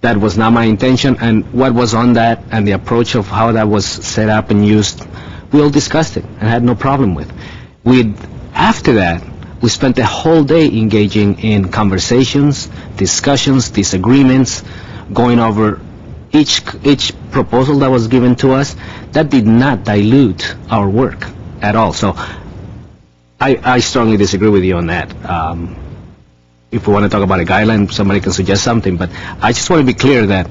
That was not my intention, and what was on that and the approach of how that was set up and used, we all discussed it and had no problem with. After that, we spent the whole day engaging in conversations, discussions, disagreements, going over each proposal that was given to us. That did not dilute our work at all. So I strongly disagree with you on that. If we want to talk about a guideline, somebody can suggest something, but I just want to be clear that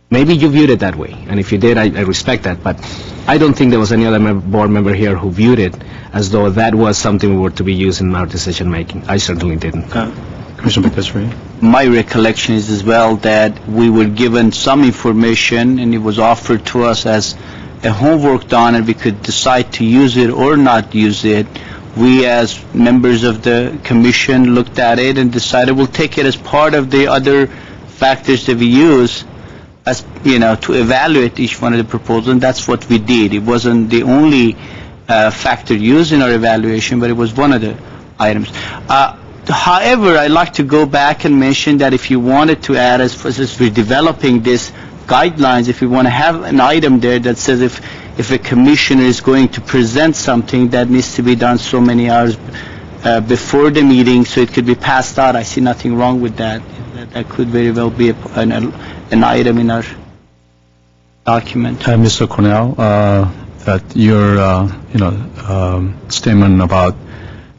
maybe you viewed it that way, and if you did, I respect that, but I don't think there was any other board member here who viewed it as though that was something we were to be used in our decision-making. I certainly didn't. Commissioner Peterson. My recollection is as well that we were given some information and it was offered to us as a homework done, and we could decide to use it or not use it. We as members of the commission looked at it and decided we'll take it as part of the other factors that we use as, to evaluate each one of the proposals, and that's what we did. It wasn't the only factor used in our evaluation, but it was one of the items. However, I'd like to go back and mention that if you wanted to add, as we're developing this guidelines, if you want to have an item there that says if a commissioner is going to present something that needs to be done so many hours before the meeting so it could be passed out, I see nothing wrong with that. That could very well be an item in our document. Mr. Cornell, that your statement about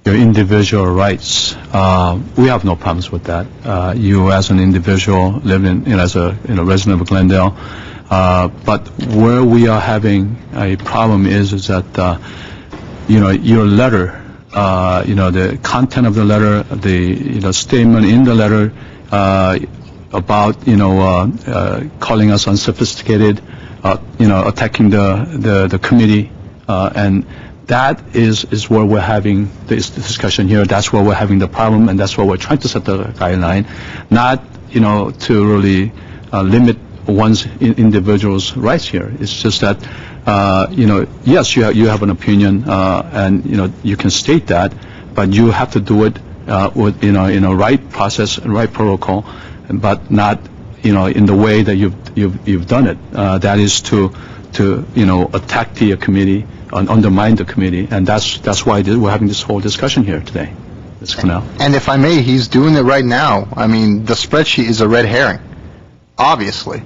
your individual rights, we have no problems with that. You as an individual living as a resident of Glendale, but where we are having a problem is that your letter, the content of the letter, the statement in the letter about calling us unsophisticated, attacking the committee, and that is where we're having this discussion here. That's where we're having the problem, and that's where we're trying to set the guideline, not to really limit one's individual's rights here. It's just that yes, you have an opinion, and you can state that, but you have to do it with in a right process and right protocol, but not in the way that you've done it. That is to attack the committee and undermine the committee, and that's why we're having this whole discussion here today. Mr. Cornell. And if I may, he's doing it right now. I mean, the spreadsheet is a red herring, obviously.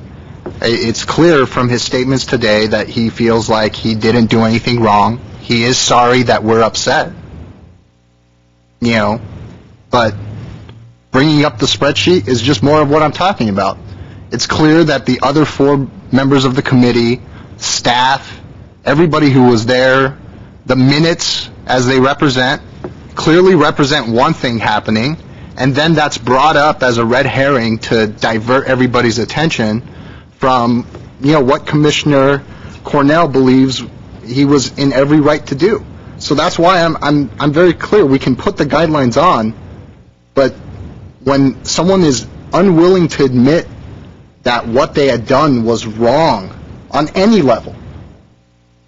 It's clear from his statements today that he feels like he didn't do anything wrong. He is sorry that we're upset, but bringing up the spreadsheet is just more of what I'm talking about. It's clear that the other 4 members of the committee, staff, everybody who was there, the minutes as they clearly represent one thing happening, and then that's brought up as a red herring to divert everybody's attention from, what Commissioner Cornell believes he was in every right to do. So that's why I'm very clear. We can put the guidelines on, but when someone is unwilling to admit that what they had done was wrong on any level,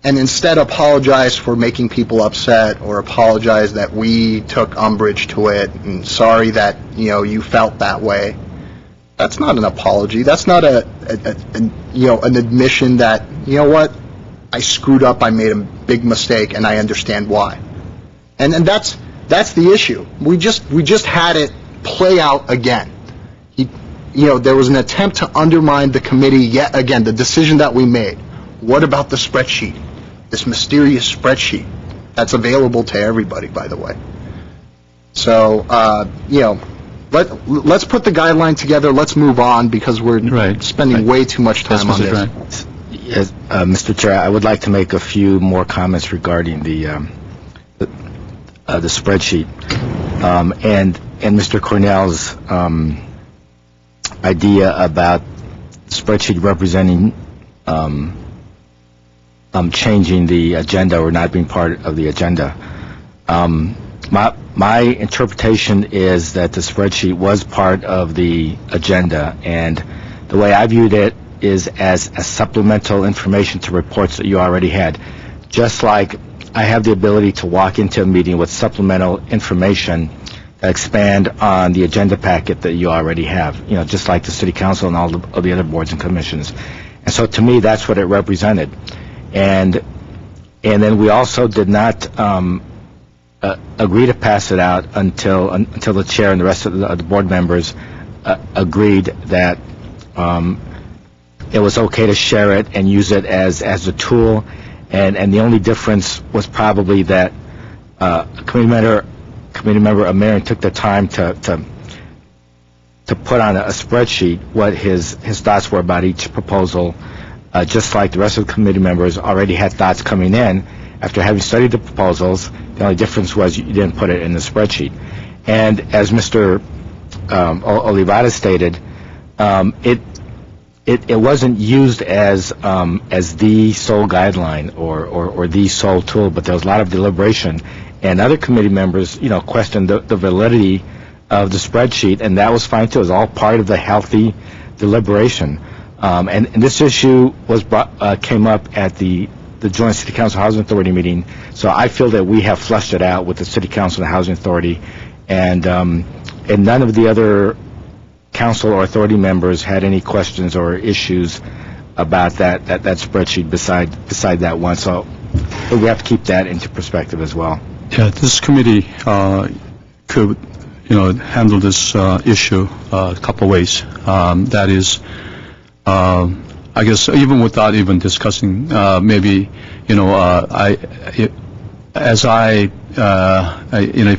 and instead apologize for making people upset or apologize that we took umbrage to it and sorry that you felt that way, that's not an apology. That's not an admission that what, I screwed up, I made a big mistake, and I understand why. And that's the issue. We just had it play out again. There was an attempt to undermine the committee yet again, the decision that we made. What about the spreadsheet? This mysterious spreadsheet that's available to everybody, by the way. So, let's put the guideline together. Let's move on because we're spending way too much time on this. Yes, Mr. Chair, I would like to make a few more comments regarding the spreadsheet and Mr. Cornell's idea about the spreadsheet representing changing the agenda or not being part of the agenda. My interpretation is that the spreadsheet was part of the agenda, and the way I viewed it is as a supplemental information to reports that you already had. Just like I have the ability to walk into a meeting with supplemental information expand on the agenda packet that you already have, just like the city council and all of the other boards and commissions. And so to me, that's what it represented. And then we also did not agree to pass it out until the chair and the rest of the board members agreed that it was okay to share it and use it as a tool. And the only difference was probably that a committee member, a mayor, took the time to put on a spreadsheet what his thoughts were about each proposal, just like the rest of the committee members already had thoughts coming in after having studied the proposals. The only difference was you didn't put it in the spreadsheet. And as Mr. Olivares stated, it wasn't used as the sole guideline or the sole tool, but there was a lot of deliberation. And other committee members, questioned the validity of the spreadsheet, and that was fine too. It was all part of the healthy deliberation. And this issue came up at the Joint City Council Housing Authority meeting. So I feel that we have flushed it out with the City Council and Housing Authority, and none of the other council or authority members had any questions or issues about that spreadsheet beside that one. So we have to keep that into perspective as well. Yeah, this committee could, handle this issue a couple ways. That is, I guess, even without even discussing, maybe, if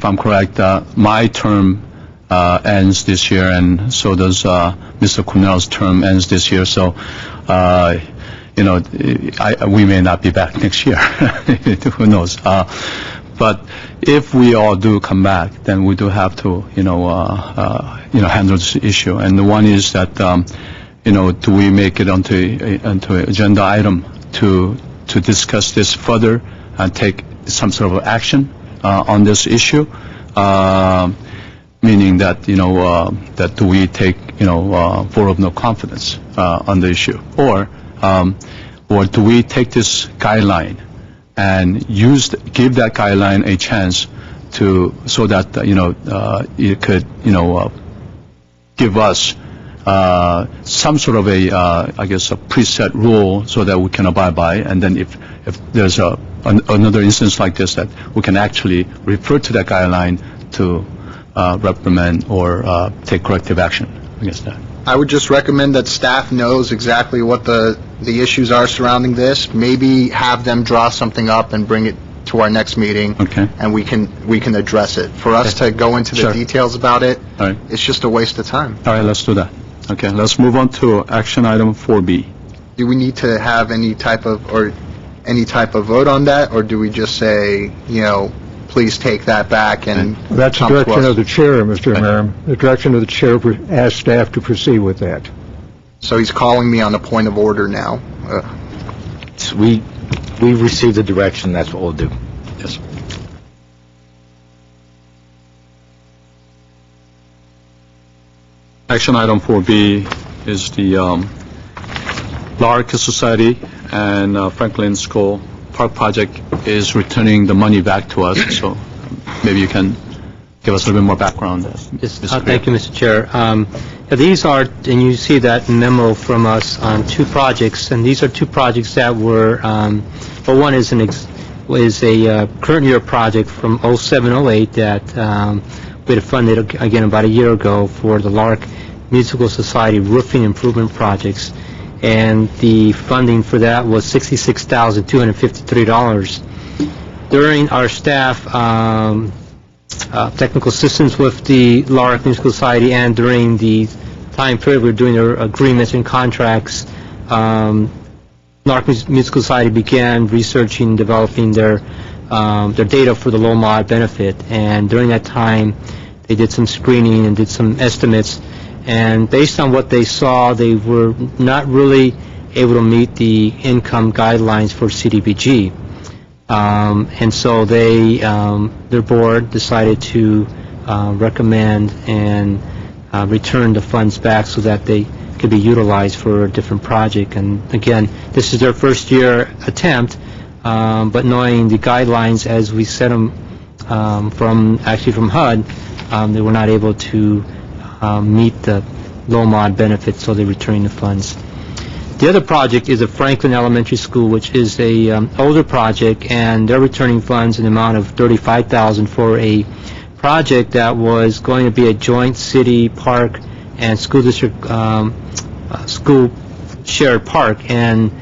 I'm correct, my term ends this year, and so does Mr. Cornell's term ends this year. So, we may not be back next year. Who knows? But if we all do come back, then we do have to, handle this issue. And the one is that, do we make it onto an agenda item to discuss this further and take some sort of action on this issue? Meaning that, that do we take, vote of no confidence on the issue, or do we take this guideline and give that guideline a chance so that it could give us some sort of a preset rule so that we can abide by, and then if there's another instance like this, that we can actually refer to that guideline to reprimand or take corrective action against that. I would just recommend that staff knows exactly what the issues are surrounding this. Maybe have them draw something up and bring it to our next meeting, okay, and we can address it. For us to go into the details about it, it's just a waste of time. All right, let's do that. Okay, let's move on to action item 4B. Do we need to have any type of vote on that, or do we just say, please take that back and that's the direction of the chair, Mr. Mayor. The direction of the chair asked staff to proceed with that. So he's calling me on a point of order now. We've received the direction. That's what we'll do. Yes. Action item 4B is the Lark Society and Franklin School Park project is returning the money back to us. So maybe you can give us a little bit more background. Yes, thank you, Mr. Chair. These are, and you see that memo from us on two projects, and these are two projects that were, one is a current year project from 07-08 that we had funded again about a year ago for the Lark Musical Society roofing improvement projects, and the funding for that was $66,253. During our staff technical assistance with the Lark Musical Society, and during the time period we were doing their agreements and contracts, Lark Musical Society began researching and developing their data for the low mod benefit, and during that time they did some screening and did some estimates, and based on what they saw, they were not really able to meet the income guidelines for CDBG. And so they, their board decided to recommend and return the funds back so that they could be utilized for a different project. And again, this is their first year attempt, but knowing the guidelines as we set them from HUD, they were not able to meet the low mod benefits, so they're returning the funds. The other project is a Franklin Elementary School, which is a older project, and they're returning funds in the amount of $35,000 for a project that was going to be a joint city park and school district school shared park, and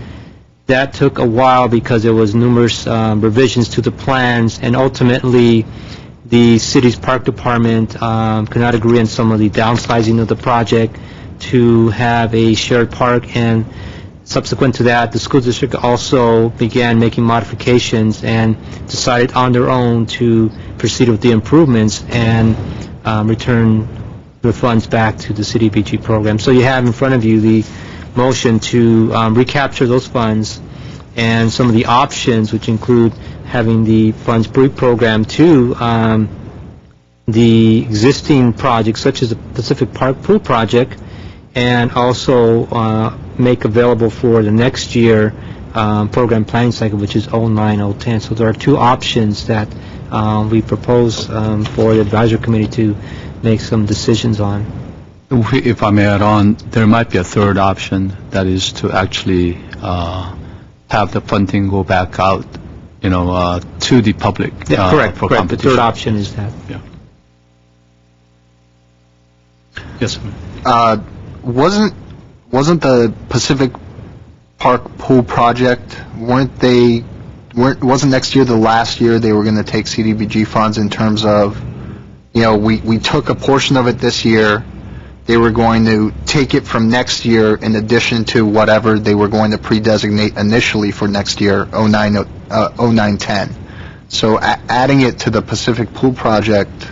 that took a while because there was numerous revisions to the plans, and ultimately the city's park department could not agree on some of the downsizing of the project to have a shared park, and subsequent to that, the school district also began making modifications and decided on their own to proceed with the improvements and return the funds back to the CDBG program. So you have in front of you the motion to recapture those funds and some of the options, which include having the funds reprogrammed to the existing projects, such as the Pacific Park Pool Project, and also make available for the next year program planning cycle, which is 09-010. So there are two options that we propose for the advisory committee to make some decisions on. If I may add on, there might be a third option, that is to actually have the funding go back out, to the public. Correct. For The competition. third option is that. Yeah. Yes, sir. Wasn't the Pacific Park Pool Project, wasn't next year the last year they were going to take CDBG funds in terms of, we took a portion of it this year, they were going to take it from next year in addition to whatever they were going to pre-designate initially for next year, 09-10. So adding it to the Pacific Pool Project,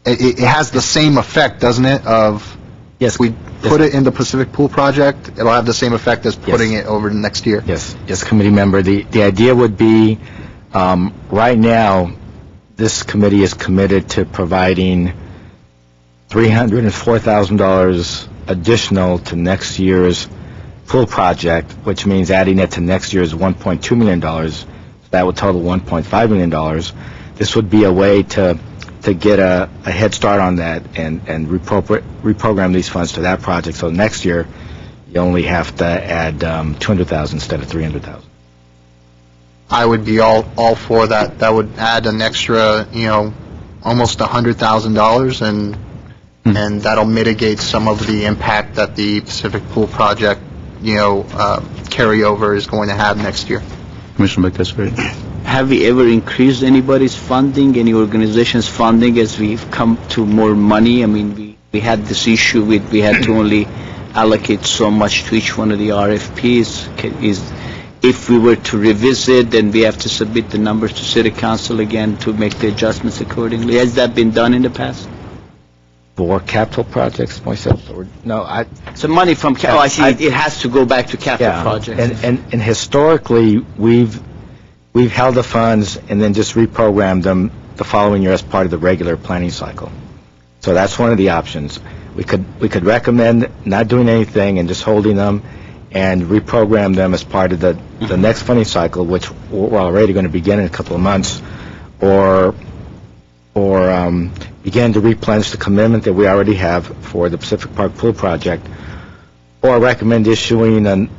it has the same effect, doesn't it, of... Yes. We put it in the Pacific Pool Project, it'll have the same effect as putting it over the next year. Yes, committee member. The idea would be, right now, this committee is committed to providing $304,000 additional to next year's pool project, which means adding it to next year's $1.2 million. So that would total $1.5 million. This would be a way to get a head start on that and reprogram these funds to that project. So next year, you only have to add $200,000 instead of $300,000. I would be all for that. That would add an extra, almost $100,000, and that'll mitigate some of the impact that the Pacific Pool Project, carryover is going to have next year. Commissioner McTaggart. Have we ever increased anybody's funding, any organization's funding, as we've come to more money? I mean, we had this issue with we had to only allocate so much to each one of the RFPs. If we were to revisit, then we have to submit the numbers to City Council again to make the adjustments accordingly. Has that been done in the past? For capital projects, myself, or no? So money from capital, I see it has to go back to capital projects. And historically, we've held the funds and then just reprogrammed them the following year as part of the regular planning cycle. So that's one of the options. We could recommend not doing anything and just holding them and reprogram them as part of the next funding cycle, which we're already going to begin in a couple of months, or begin to replenish the commitment that we already have for the Pacific Park Pool Project, or recommend issuing an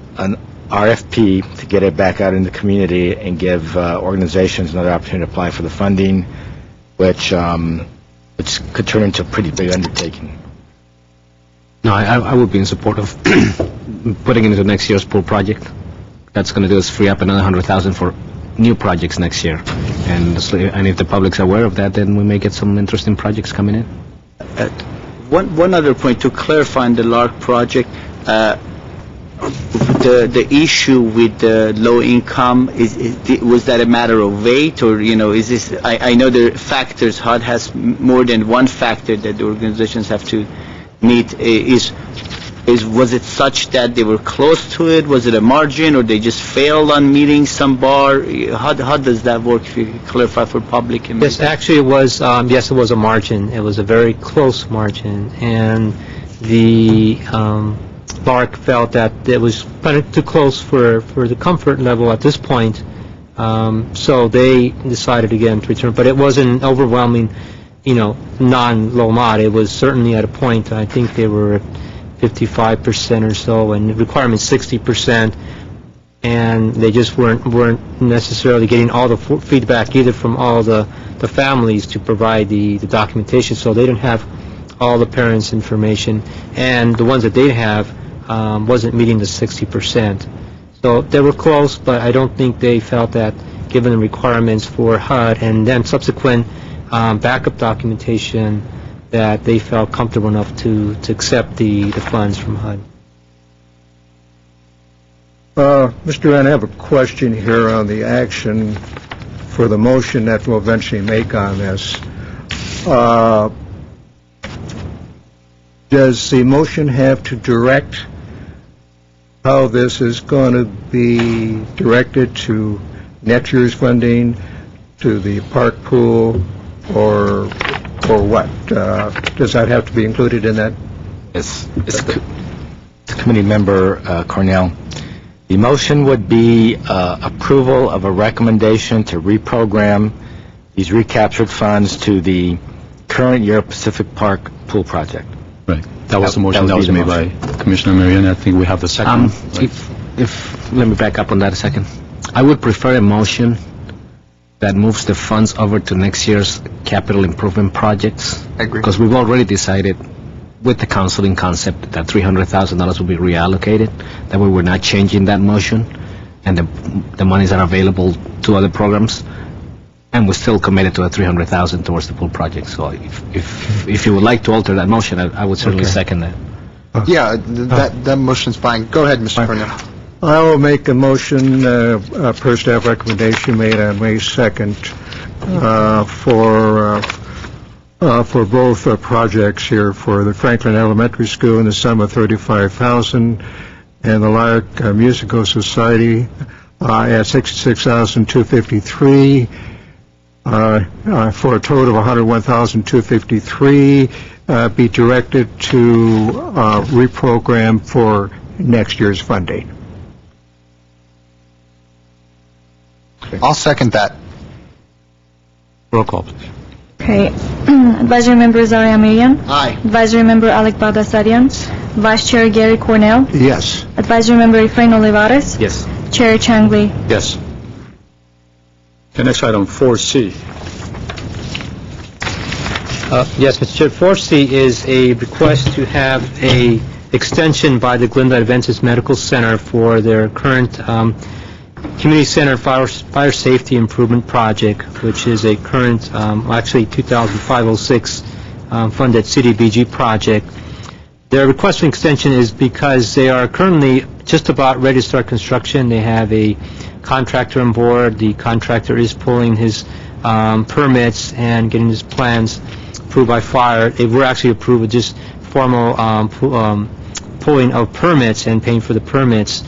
RFP to get it back out in the community and give organizations another opportunity to apply for the funding, which could turn into a pretty big undertaking. No, I would be in support of putting it into next year's pool project. That's going to do is free up another $100,000 for new projects next year. And if the public's aware of that, then we may get some interesting projects coming in. One other point to clarify on the LARC project, the issue with the low income, was that a matter of weight, or is this? I know the factors. HUD has more than one factor that the organizations have to meet. Was it such that they were close to it? Was it a margin, or they just failed on meeting some bar? How does that work? If you could clarify for public. Yes, actually, it was. Yes, it was a margin. It was a very close margin, and the LARC felt that it was kind of too close for the comfort level at this point. So they decided again to return, but it wasn't overwhelming non-low mod. It was certainly at a point, I think they were at 55% or so, and the requirement 60%, and they just weren't necessarily getting all the feedback either from all the families to provide the documentation, so they didn't have all the parents' information, and the ones that they have wasn't meeting the 60%. So they were close, but I don't think they felt that, given the requirements for HUD and then subsequent backup documentation, that they felt comfortable enough to accept the funds from HUD. Mr. Wren, I have a question here on the action for the motion that we'll eventually make on this. Does the motion have to direct how this is going to be directed to next year's funding, to the park pool, or what? Does that have to be included in that? It's Committee Member Cornell. The motion would be approval of a recommendation to reprogram these recaptured funds to the current year Pacific Park Pool Project. Right. That was the motion that was made by Commissioner Marion. I think we have the second. Let me back up on that a second. I would prefer a motion that moves the funds over to next year's capital improvement projects. I agree. Because we've already decided with the council in concept that $300,000 will be reallocated. That way we're not changing that motion, and the monies are available to other programs, and we're still committed to a $300,000 towards the pool project. So if you would like to alter that motion, I would certainly second that. Yeah, that motion's fine. Go ahead, Mr. Cornell. I will make a motion per staff recommendation made on May 2nd for both projects here, for the Franklin Elementary School in the sum of $35,000 and the Lark Musical Society at $66,253 for a total of $101,253 be directed to reprogram for next year's funding. I'll second that. Roll call, please. Okay. Advisory Member Zaria Miriam. Aye. Advisory Member Alec Baldasarian. Vice Chair Gary Cornell. Yes. Advisory Member Efrain Olivares. Yes. Chair Changley. Yes. The next item, 4C. Yes, Mr. Chair, 4C is a request to have a extension by the Glendale Adventist Medical Center for their current Community Center Fire Safety Improvement Project, which is a current, actually 2005-06 funded CDBG project. Their request for extension is because they are currently just about ready to start construction. They have a contractor on board. The contractor is pulling his permits and getting his plans approved by fire. They were actually approved with just formal pulling of permits and paying for the permits.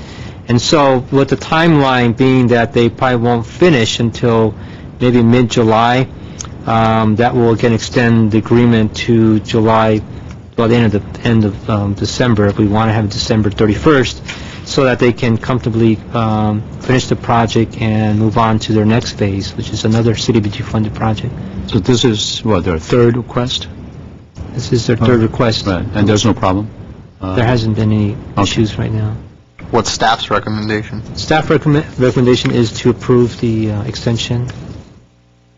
And so with the timeline being that they probably won't finish until maybe mid-July, that will again extend the agreement to July, well, the end of December. We want to have it December 31st so that they can comfortably finish the project and move on to their next phase, which is another CDBG funded project. So this is, what, their third request? This is their third request. Right, and there's no problem? There hasn't been any issues right now. What's staff's recommendation? Staff recommendation is to approve the extension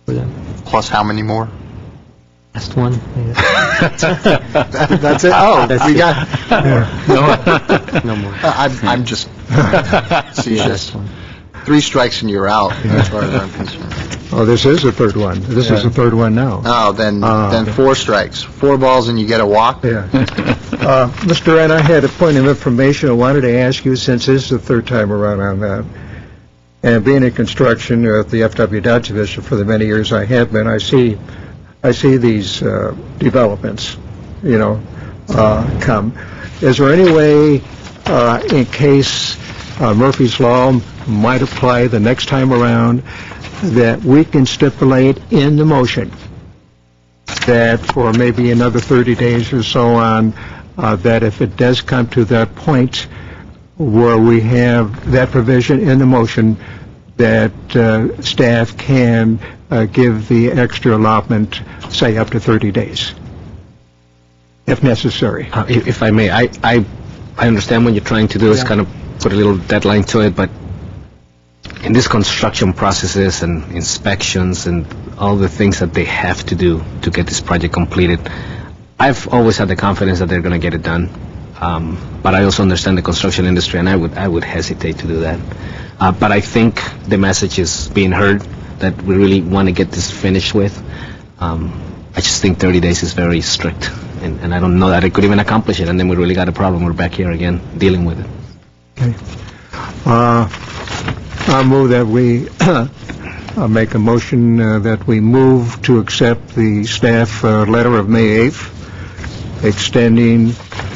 for them. Plus how many more? Last one. That's it? Oh, we got... No more. I'm just... See, Last one. 3 strikes and you're out, as far as I'm concerned. Oh, this is the third one. This is the third one now. Oh, then 4 strikes. 4 balls and you get a walk? Yeah. Mr. Wren, I had a point of information I wanted to ask you, since this is the third time around on that. And being in construction at the FW Dodge Division for the many years I have been, I see these developments, come. Is there any way, in case Murphy's Law might apply the next time around, that we can stipulate in the motion that for maybe another 30 days or so on, that if it does come to that point where we have that provision in the motion, that staff can give the extra allotment, say, up to 30 days, if necessary. If I may, I understand what you're trying to do is kind of put a little deadline to it, but in these construction processes and inspections and all the things that they have to do to get this project completed, I've always had the confidence that they're going to get it done. But I also understand the construction industry, and I would hesitate to do that. But I think the message is being heard that we really want to get this finished with. I just think 30 days is very strict, and I don't know that it could even accomplish it, and then we really got a problem. We're back here again dealing with it. Okay. I'll move that we make a motion that we move to accept the staff letter of May 8th, extending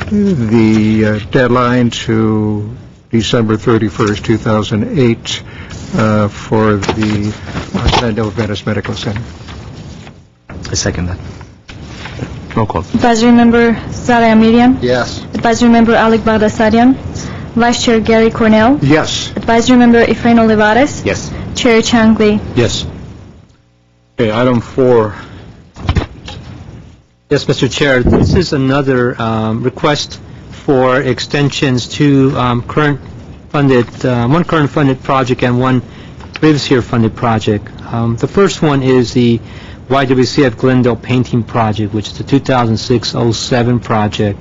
the deadline to December 31st, 2008 for the Glendale Adventist Medical Center. I second that. Roll call. Advisory Member Saleh Amirian. Yes. Advisory Member Alec Bagdasarian. Vice Chair Gary Cornell. Yes. Advisory Member Efrain Olivares. Yes. Chair Changli. Yes. Okay, item 4. Yes, Mr. Chair, this is another request for extensions to current funded, one current funded project and one previous year funded project. The first one is the YWCF Glendale Painting Project, which is the 2006-07 project.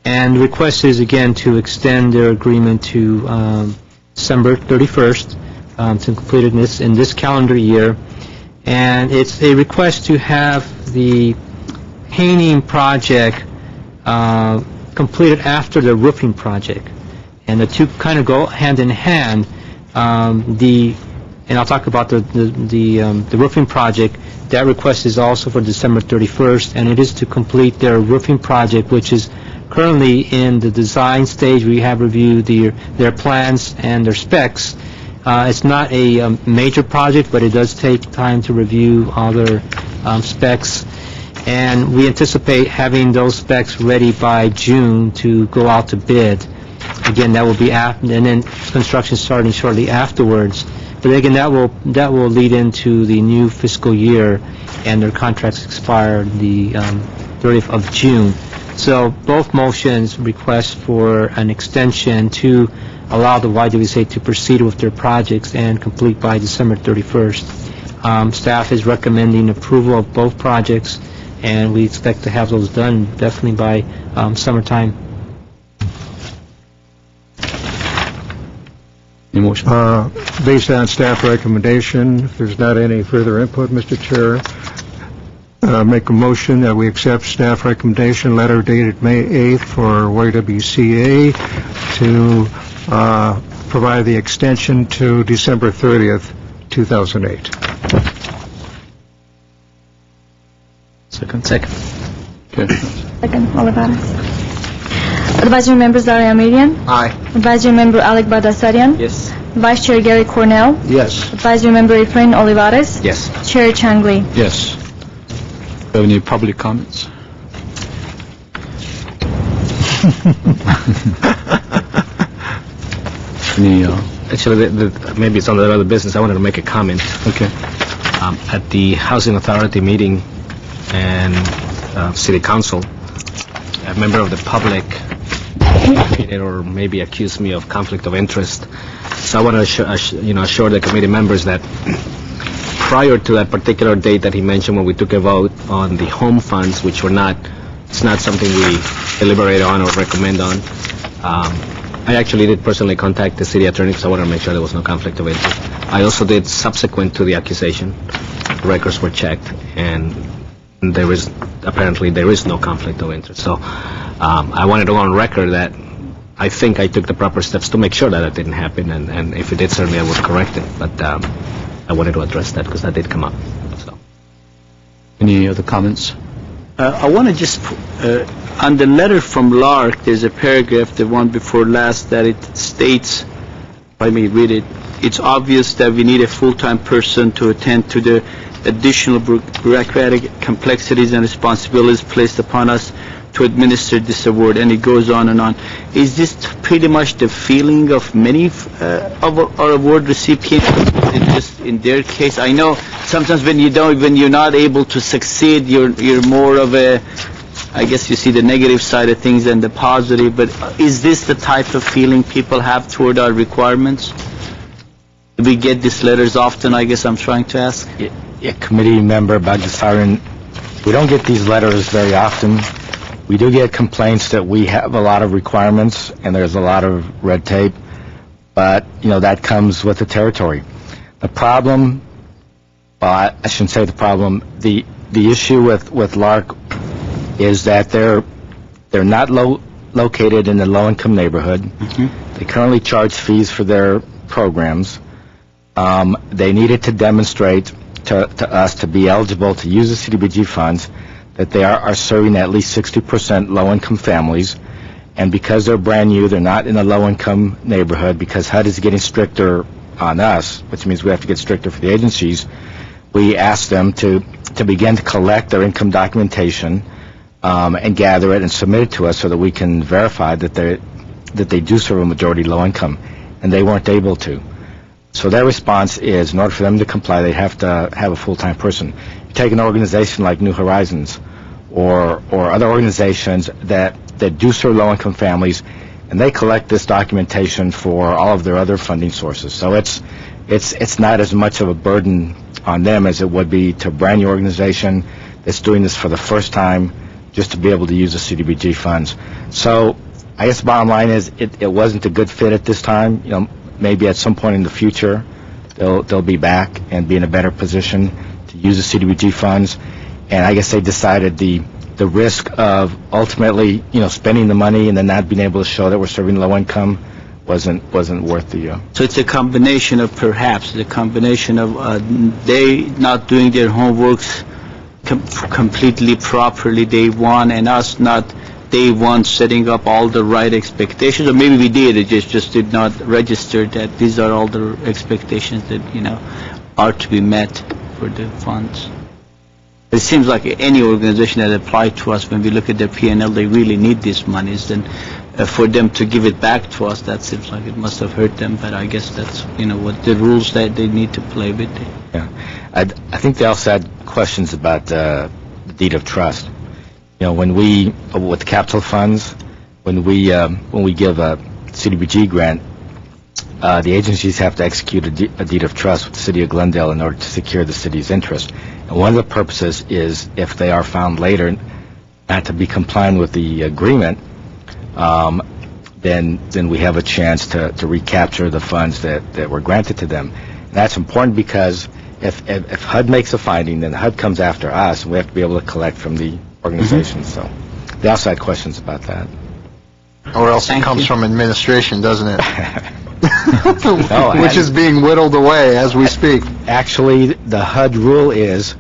And the request is, again, to extend their agreement to December 31st to complete it in this calendar year. And it's a request to have the painting project completed after the roofing project. And the two kind of go hand in hand. And I'll talk about the roofing project. That request is also for December 31st, and it is to complete their roofing project, which is currently in the design stage. We have reviewed their plans and their specs. It's not a major project, but it does take time to review all their specs. And we anticipate having those specs ready by June to go out to bid. Again, that will be after, and then construction starting shortly afterwards. But again, that will lead into the new fiscal year, and their contracts expire the 30th of June. So both motions request for an extension to allow the YWCA to proceed with their projects and complete by December 31st. Staff is recommending approval of both projects, and we expect to have those done definitely by summertime. Any motion? Based on staff recommendation, if there's not any further input, Mr. Chair, make a motion that we accept staff recommendation letter dated May 8th for YWCA to provide the extension to December 30th, 2008. Second. Okay. Second, Olivares. Advisory Member Saleh Amirian. Aye. Advisory Member Alec Bagdasarian. Yes. Vice Chair Gary Cornell. Yes. Advisory Member Efrain Olivares. Yes. Chair Changli. Yes. Do you have any public comments? Any, Actually, maybe it's on the other business. I wanted to make a comment. okay. At the Housing Authority meeting and City Council, a member of the public indicated or maybe accused me of conflict of interest. So I want to assure the committee members that prior to that particular date that he mentioned when we took a vote on the home funds, which were not, it's not something we deliberate on or recommend on, I actually did personally contact the city attorney because I wanted to make sure there was no conflict of interest. I also did subsequent to the accusation. Records were checked, and apparently there is no conflict of interest. So I wanted to go on record that I think I took the proper steps to make sure that that didn't happen, and if it did, certainly I would correct it. But I wanted to address that because that did come up. So. Any other comments? I want to just, on the letter from Lark, there's a paragraph, the one before last, that it states, if I may read it, it's obvious that we need a full-time person to attend to the additional bureaucratic complexities and responsibilities placed upon us to administer this award, and it goes on and on. Is this pretty much the feeling of many of our award recipients? Is it just in their case? I know sometimes when you're not able to succeed, you're more of a, I guess you see the negative side of things than the positive, but is this the type of feeling people have toward our requirements? Do we get these letters often, I guess I'm trying to ask? Yeah, Committee Member Bagdasarian, we don't get these letters very often. We do get complaints that we have a lot of requirements and there's a lot of red tape, but, that comes with the territory. The problem, well, I shouldn't say the problem, the issue with LARC is that they're not located in the low-income neighborhood. Mm-hmm. They currently charge fees for their programs. They needed to demonstrate to us to be eligible to use the CDBG funds that they are serving at least 60% low-income families, and because they're brand new, they're not in a low-income neighborhood, because HUD is getting stricter on us, which means we have to get stricter for the agencies. We asked them to begin to collect their income documentation and gather it and submit it to us so that we can verify that they do serve a majority low-income, and they weren't able to. So their response is, in order for them to comply, they have to have a full-time person. You take an organization like New Horizons or other organizations that do serve low-income families, and they collect this documentation for all of their other funding sources. So it's not as much of a burden on them as it would be to a brand new organization that's doing this for the first time, just to be able to use the CDBG funds. So I guess the bottom line is it wasn't a good fit at this time. Maybe at some point in the future they'll be back and be in a better position to use the CDBG funds. And I guess they decided the risk of ultimately spending the money and then not being able to show that we're serving low income wasn't worth the. So it's a combination of they not doing their homeworks completely properly day one, and us not day one setting up all the right expectations, or maybe we did, it just did not register that these are all the expectations that are to be met for the funds. It seems like any organization that applied to us, when we look at their P&L, they really need these monies, then for them to give it back to us, that seems like it must have hurt them, but I guess that's what the rules that they need to play with. Yeah, I think they also had questions about the deed of trust. When we, with capital funds, when we give a CDBG grant, the agencies have to execute a deed of trust with the City of Glendale in order to secure the city's interest. And one of the purposes is if they are found later not to be compliant with the agreement, then we have a chance to recapture the funds that were granted to them. And that's important because if HUD makes a finding, then HUD comes after us, and we have to be able to collect from the organization. So they also had questions about that. Or else it comes from administration, doesn't it? No, which is being whittled away as we speak. Actually, the HUD rule is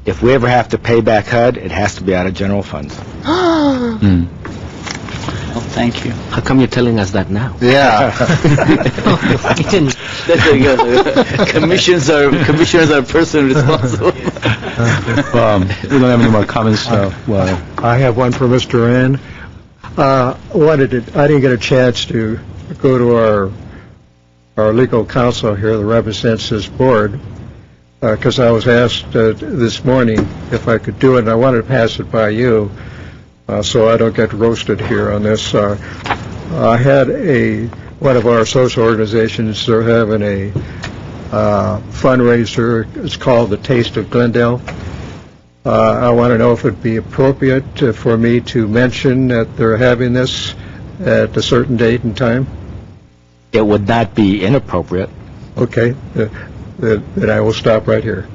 if we ever have to pay back HUD, it has to be out of general funds. Well, thank you. How come you're telling us that now? Yeah. There you go. Commissioners are personally responsible. We don't have any more comments. I have one for Mr. N. I didn't get a chance to go to our legal counsel here that represents this board because I was asked this morning if I could do it, and I wanted to pass it by you so I don't get roasted here on this. I had one of our social organizations, they're having a fundraiser. It's called the Taste of Glendale. I want to know if it would be appropriate for me to mention that they're having this at a certain date and time. It would not be inappropriate. Okay, then I will stop right here.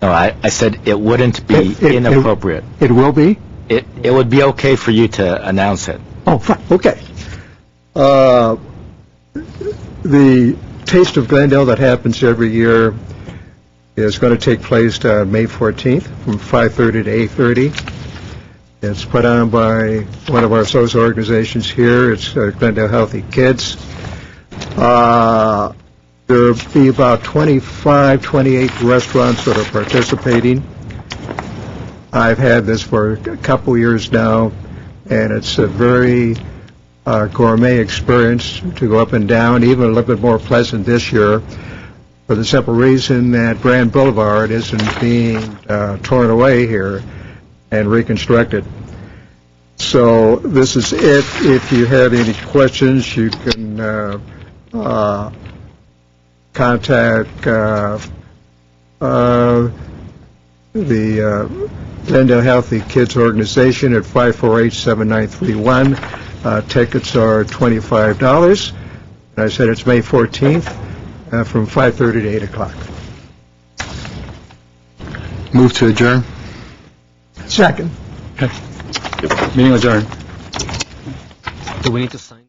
No, I said it wouldn't be inappropriate. It will be? It would be okay for you to announce it. Oh, fine. Okay. The Taste of Glendale that happens every year is going to take place May 14th from 5:30 to 8:30. It's put on by one of our social organizations here. It's Glendale Healthy Kids. There will be about 28 restaurants that are participating. I've had this for a couple years now. and it's a very gourmet experience to go up and down, even a little bit more pleasant this year, for the simple reason that Grand Boulevard isn't being torn away here and reconstructed. So this is it. If you have any questions, you can contact the Glendale Healthy Kids Organization at 548-7931. Tickets are $25. And I said it's May 14th from 5:30 to 8 o'clock. Move to adjourn. Second. Meeting adjourned. Do we need to sign?